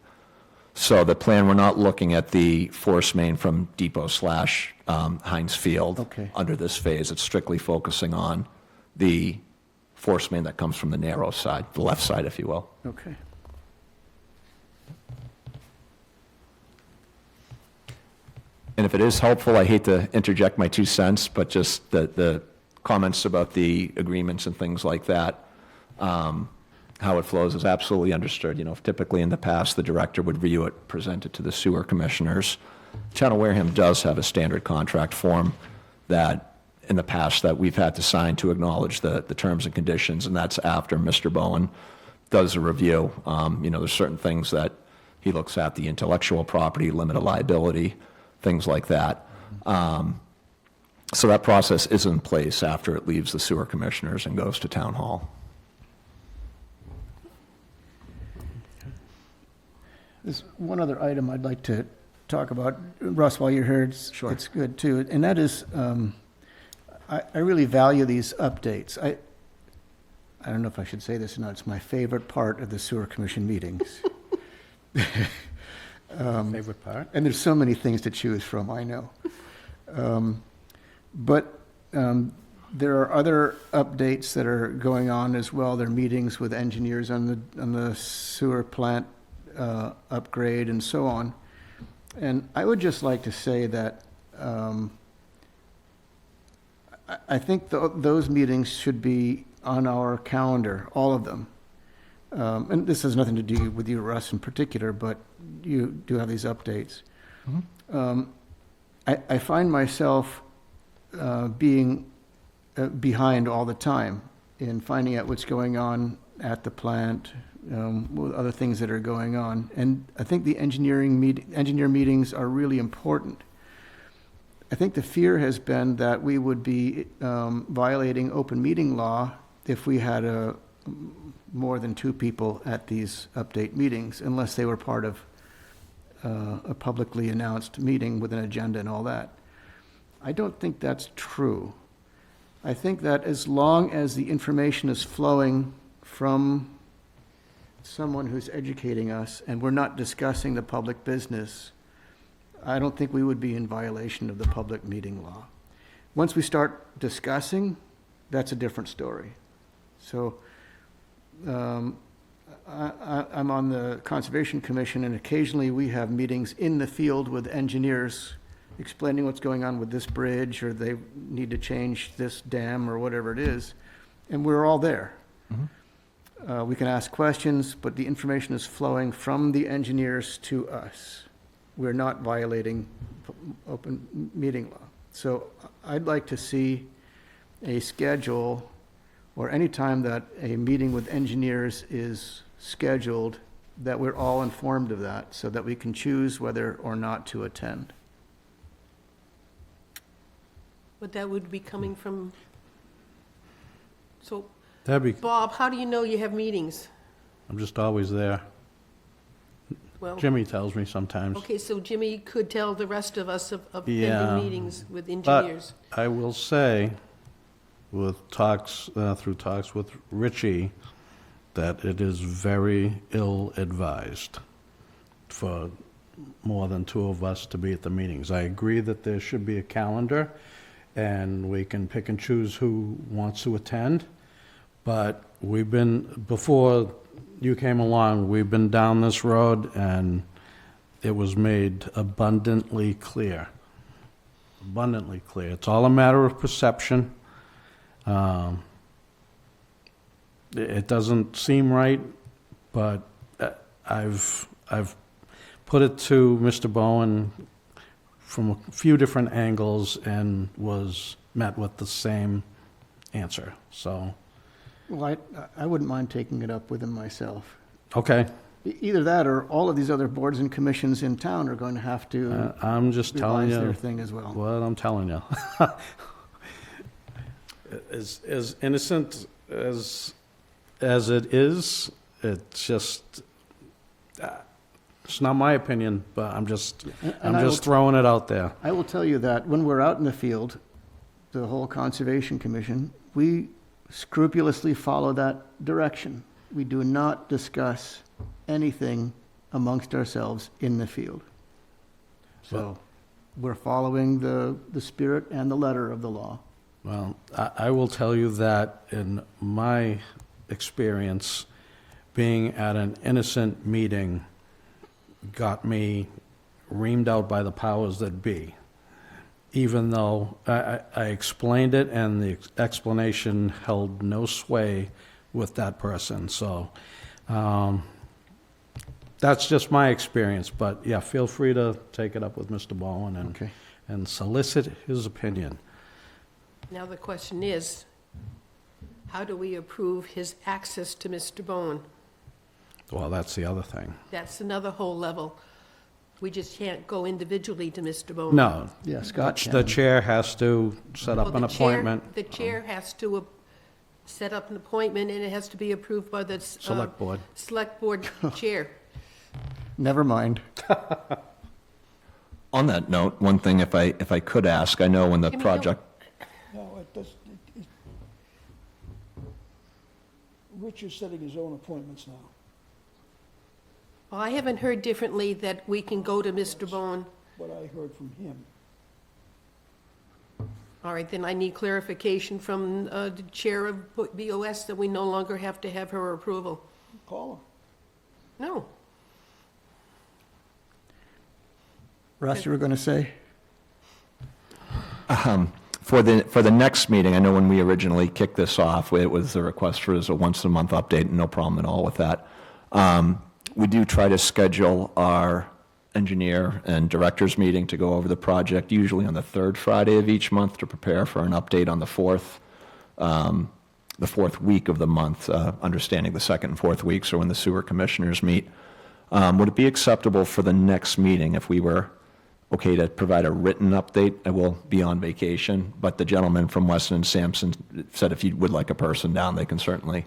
So the plan, we're not looking at the force main from Depot / Heinz Field. Okay. Under this phase. It's strictly focusing on the force main that comes from the narrow side, the left side, if you will. Okay. And if it is helpful, I hate to interject my 2 cents, but just the comments about the agreements and things like that, how it flows is absolutely understood. Typically in the past, the director would review it, present it to the sewer commissioners. Town of Wareham does have a standard contract form that, in the past, that we've had to sign to acknowledge the terms and conditions, and that's after Mr. Bowen does a review. There's certain things that he looks at, the intellectual property, limit of liability, things like that. So that process is in place after it leaves the sewer commissioners and goes to town hall. There's one other item I'd like to talk about, Russ, while you're here. It's good too, and that is, I really value these updates. I don't know if I should say this or not. It's my favorite part of the sewer commission meetings. Favorite part? And there's so many things to choose from, I know. But there are other updates that are going on as well. There are meetings with engineers on the sewer plant upgrade and so on. And I would just like to say that I think those meetings should be on our calendar, all of them. And this has nothing to do with you, Russ, in particular, but you do have these updates. Mm-hmm. I find myself being behind all the time in finding out what's going on at the plant, with other things that are going on. And I think the engineer meetings are really important. I think the fear has been that we would be violating open meeting law if we had more than 2 people at these update meetings, unless they were part of a publicly announced meeting with an agenda and all that. I don't think that's true. I think that as long as the information is flowing from someone who's educating us and we're not discussing the public business, I don't think we would be in violation of the public meeting law. Once we start discussing, that's a different story. So I'm on the Conservation Commission, and occasionally we have meetings in the field with engineers explaining what's going on with this bridge, or they need to change this dam, or whatever it is, and we're all there. We can ask questions, but the information is flowing from the engineers to us. We're not violating open meeting law. So I'd like to see a schedule, or any time that a meeting with engineers is scheduled, that we're all informed of that, so that we can choose whether or not to attend. But that would be coming from, so, That'd be, Bob, how do you know you have meetings? I'm just always there. Well, Jimmy tells me sometimes. okay, so Jimmy could tell the rest of us of Yeah. pending meetings with But engineers. I will say, with talks, through talks with Richie, that it is very ill-advised for more than two of us to be at the meetings. I agree that there should be a calendar, and we can pick and choose who wants to attend, but we've been, before you came along, we've been down this road, and it was made abundantly clear. Abundantly clear. It's all a matter of perception. It doesn't seem right, but I've put it to Mr. Bowen from a few different angles and was met with the same answer. So, Well, I wouldn't mind taking it up with him myself. okay, Either that, or all of these other boards and commissions in town are going to have to I'm just telling revise their you thing as well. what I'm telling you. As innocent as it is, it's just, it's not my opinion, but I'm just And I will- throwing it out there. I will tell you that when we're out in the field, the whole Conservation Commission, we scrupulously follow that direction. We do not discuss anything amongst ourselves in the field. So we're following the spirit and the letter of the law. Well, I will tell you that in my experience, being at an innocent meeting got me reamed out by the powers that be, even though I explained it and the explanation held no sway with that person. So that's just my experience. But yeah, feel free to take it up with Mr. Bowen Okay. and solicit his opinion. Now the question is, how do we approve his access to Mr. Bowen? Well, that's the other thing. That's another whole level. We just can't go individually to Mr. Bowen. No, Yeah, Scott the can. chair has to set Well, up an the chair- appointment. The chair has to set up an appointment, and it has to be approved by the Select board. Select board chair. Never mind. On that note, one thing, if I could ask, I know when the Jimmy, project, No, it does, Rich is setting his own appointments now. Well, I haven't heard differently that we can go to Mr. Bowen. What I heard from him. All right, then I need clarification from the chair of BOS that we no longer have to have her approval. Call him. No. Russ, you were going to say? for the next meeting, I know when we originally kicked this off, it was a request for a once-a-month update, no problem at all with that. We do try to schedule our engineer and directors meeting to go over the project, usually on the third Friday of each month, to prepare for an update on the fourth week of the month, understanding the second and fourth weeks are when the sewer commissioners meet. Would it be acceptable for the next meeting if we were okay to provide a written update? I will be on vacation, but the gentleman from Weston and Sampson said if you would like a person down, they can certainly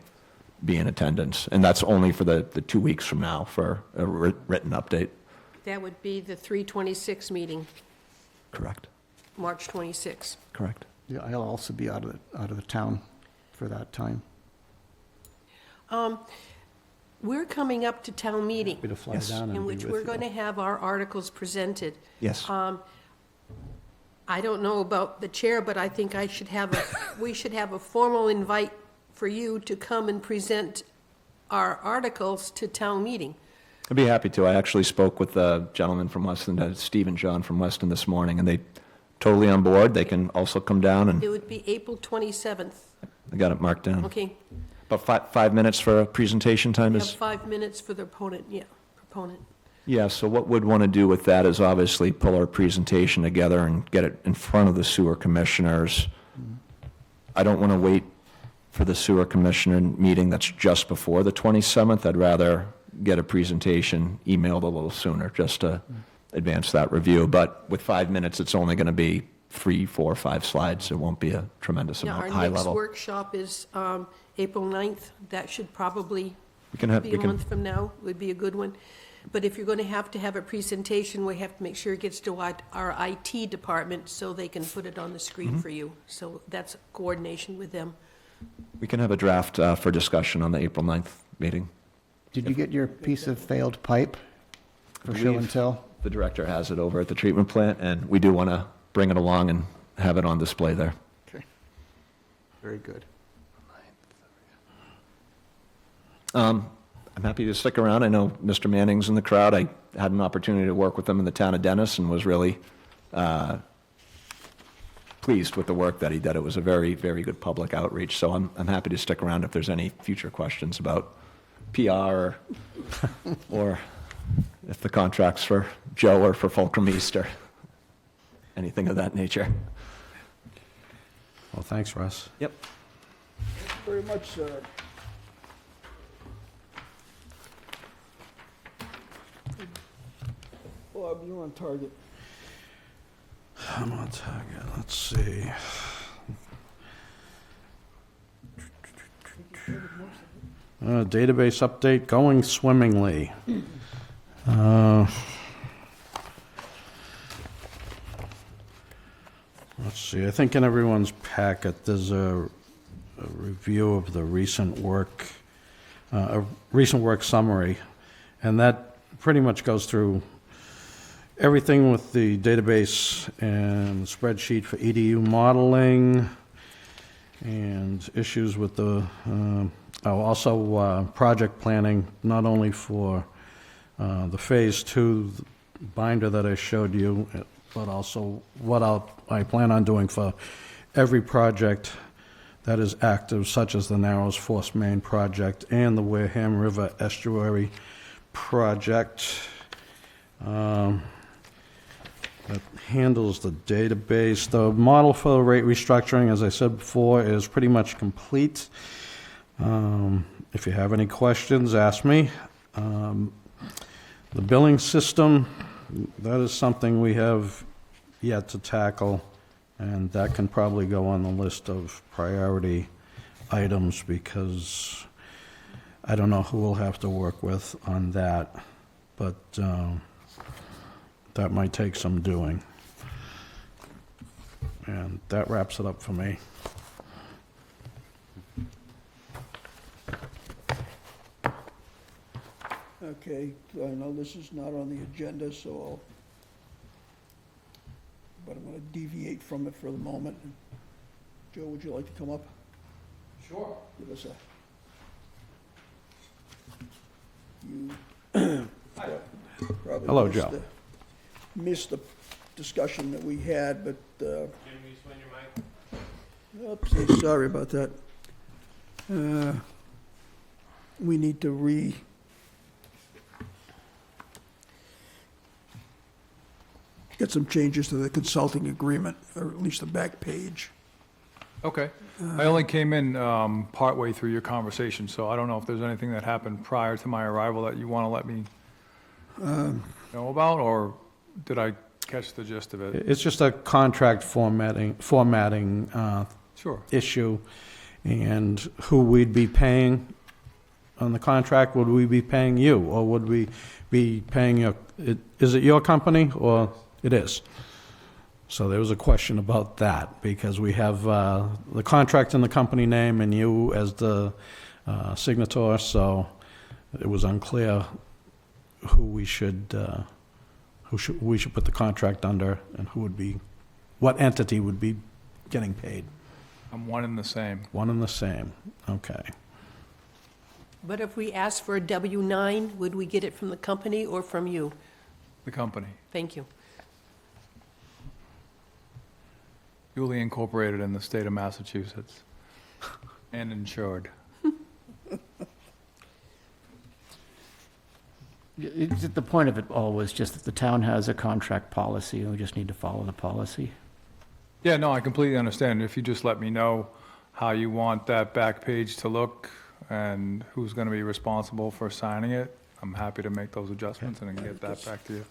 be in attendance. And that's only for the 2 weeks from now for a written update. That would be the 3/26 meeting, Correct. March 26. Correct. Yeah, I'll also be out of the town for that time. we're coming up to town meeting, Happy to fly Yes. down and in be which with we're you. going to have our articles presented. Yes. I don't know about the chair, but I think we should have a formal invite for you to come and present our articles to town meeting. I'd be happy to. I actually spoke with the gentleman from Weston, Steve and John from Weston this morning, and they totally on board. They can also come down, and It would be April 27th, I got it marked down. okay? About 5 minutes for a presentation time We have is, 5 minutes for the proponent. yeah, so what we'd want to do with that is obviously pull our presentation together and get it in front of the sewer commissioners. I don't want to wait for the sewer commissioner meeting that's just before the 27th. I'd rather get a presentation emailed a little sooner, just to advance that review. But with 5 minutes, it's only going to be 3, 4, 5 slides. It won't be a tremendous Now, amount, our high next level. workshop is April 9th. That should probably We can have, be we a can, month from now, would be a good one. But if you're going to have a presentation, we have to make sure it gets to our IT department so they can put it on the screen for you. So that's coordination with them. we can have a draft for discussion on the April 9th meeting. Did you get your piece of failed pipe for show and believe- tell? The director has it over at the treatment plant, and we do want to bring it along and have it on display there. Okay. Very good. I'm happy to stick around. I know Mr. Manning's in the crowd. I had an opportunity to work with him in the town of Dennis and was really pleased with the work that he did. It was a very, very good public outreach, so I'm happy to stick around if there's any future questions about PR or if the contract's for Joe or for Fulcrum East or anything of that nature. Well, thanks, Russ. Yep. Very much, sir. Bob, you're on target. I'm on target, let's see. Database update going swimmingly. Let's see, I think in everyone's packet, there's a review of the recent work summary, and that pretty much goes through everything with the database and the spreadsheet for EDU modeling, and issues with the, project planning, not only for the Phase 2 binder that I showed you, but also what I plan on doing for every project that is active, such as the Narrows Force Main project and the Wareham River Estuary project. That handles the database. The model for rate restructuring, as I said before, is pretty much complete. If you have any questions, ask me. The billing system, that is something we have yet to tackle, and that can probably go on the list of priority items because I don't know who we'll have to work with on that, but that might take some doing. And that wraps it up for me. Okay, I know this is not on the agenda, so but I'm going to deviate from it for the moment. Joe, would you like to come up? Sure. Give us a... You... probably Hello, missed Joe. Missed the discussion that we had, but... Oopsie, sorry about that. We need to get some changes to the consulting agreement, or at least the back page. Okay. I only came in partway through your conversation, so I don't know if there's anything that happened prior to my arrival that you want to let me know about, or did I catch the gist of it? It's just a contract formatting Sure. issue, and who we'd be paying on the contract. Would we be paying you, or would we be paying your, is it your company, or it is? So there was a question about that, because we have the contract in the company name and you as the signator, so it was unclear who we should put the contract under and who would be, what entity would be getting paid. I'm one and the same. One and the same, okay. But if we ask for a W-9, would we get it from the company or from you? The company, Thank you. duly incorporated in the state of Massachusetts and insured. The point of it all was just that the town has a contract policy, and we just need to follow the policy. Yeah, no, I completely understand. If you just let me know how you want that back page to look and who's going to be responsible for signing it, I'm happy to make those adjustments and I can get that back to you.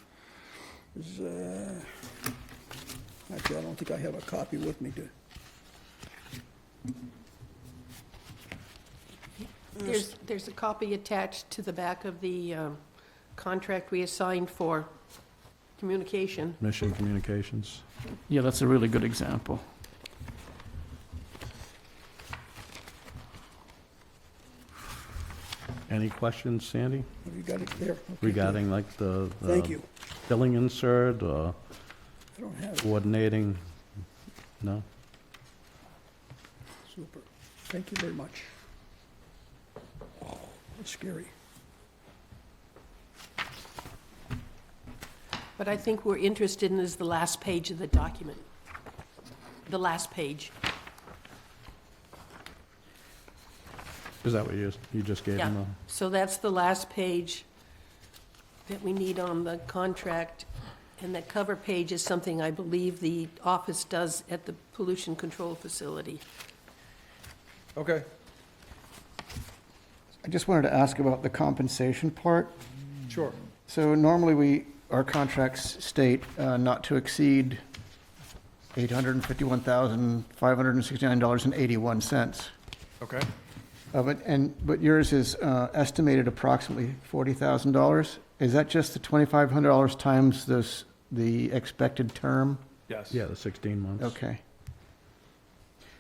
Actually, I don't think I have a copy with me to, There's a copy attached to the back of the contract we assigned for communication. Mission Communications. Yeah, that's a really good example. Any questions, Sandy, have you got it there? Okay, regarding like the Thank you. billing insert or I don't have it. coordinating? No? Super. Thank you very much. Oh, that's scary. What I think we're interested in is the last page of the document. The last page. Is that what you just gave Yeah, him? so that's the last page that we need on the contract. And that cover page is something I believe the office does at the pollution control facility. Okay. I just wanted to ask about the compensation part. Sure. So normally our contracts state not to exceed $851,569.81. Okay. But yours is estimated approximately $40,000. Is that just the $2,500 times the expected term? Yes. Yeah, the 16 months. Okay.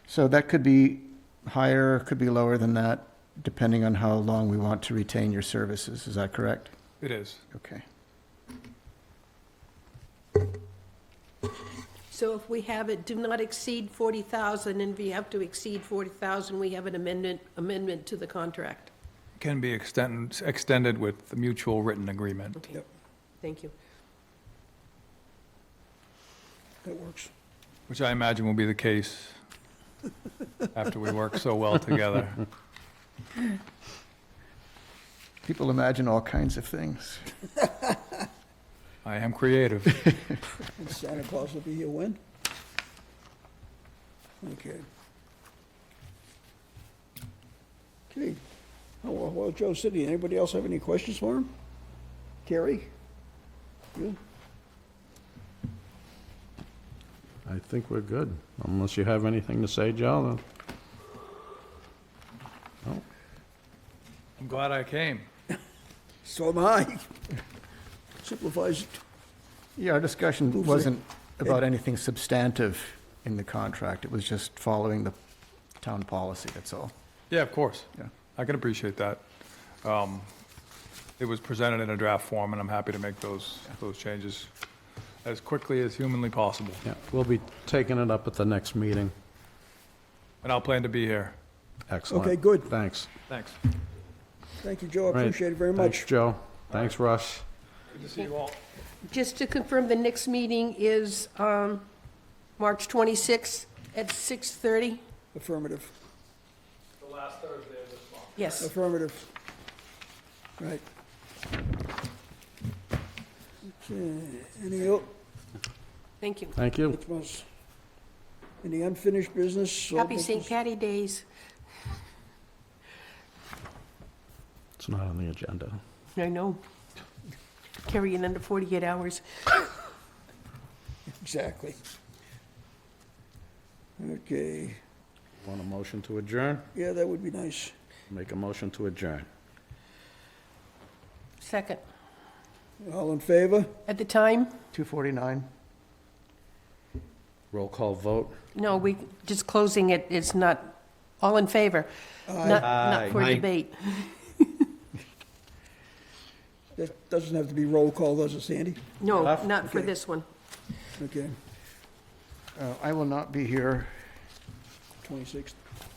So that could be higher, could be lower than that, depending on how long we want to retain your services. Is that correct? It is. Okay. So if we have it, do not exceed 40,000, and if you have to exceed 40,000, we have an amendment to the contract. Can be extended with the mutual written agreement. Okay. Yep. Thank you. That works. Which I imagine will be the case after we work so well together. People imagine all kinds of things. I am creative. And Santa Claus will be here when? Okay. Okay. Oh, well, Joe City, anybody else have any questions for him? Carrie? You? I think we're good, unless you have anything to say, Joe. Then. No? I'm glad I came. So am I. Simplifies it. Yeah, our discussion Move wasn't about anything substantive in the contract. It was just following the town policy, that's all. Yeah, of course. Yeah. I can appreciate that. It was presented in a draft form, and I'm happy to make those changes as quickly as humanly possible. Yeah, we'll be taking it up at the next meeting. And I'll plan to be here. Excellent. Okay, good. Thanks. Thanks. Thank you, Joe. I Right. appreciate it very Thanks, much. Joe. Thanks, Russ. Good to see you all. Just to confirm, the next meeting is March 26th at 6:30? Affirmative. The last Thursday of this month. Yes. Affirmative. Right. Okay, any else? Thank you. Thank you. Any unfinished business? Happy St. Patty Days. It's not on the agenda. I know. Carry it under 48 hours. Exactly. Okay, Want a motion to adjourn? yeah, that would be nice. Make a motion to adjourn. Second. All in favor? At the time, 249? Roll call vote. no, we, just closing it, it's not, all in favor. Not Aye. for Aye. debate. That doesn't have to be roll call, does it, Sandy? No, not for Okay. this one. Okay, I will not be here 26th.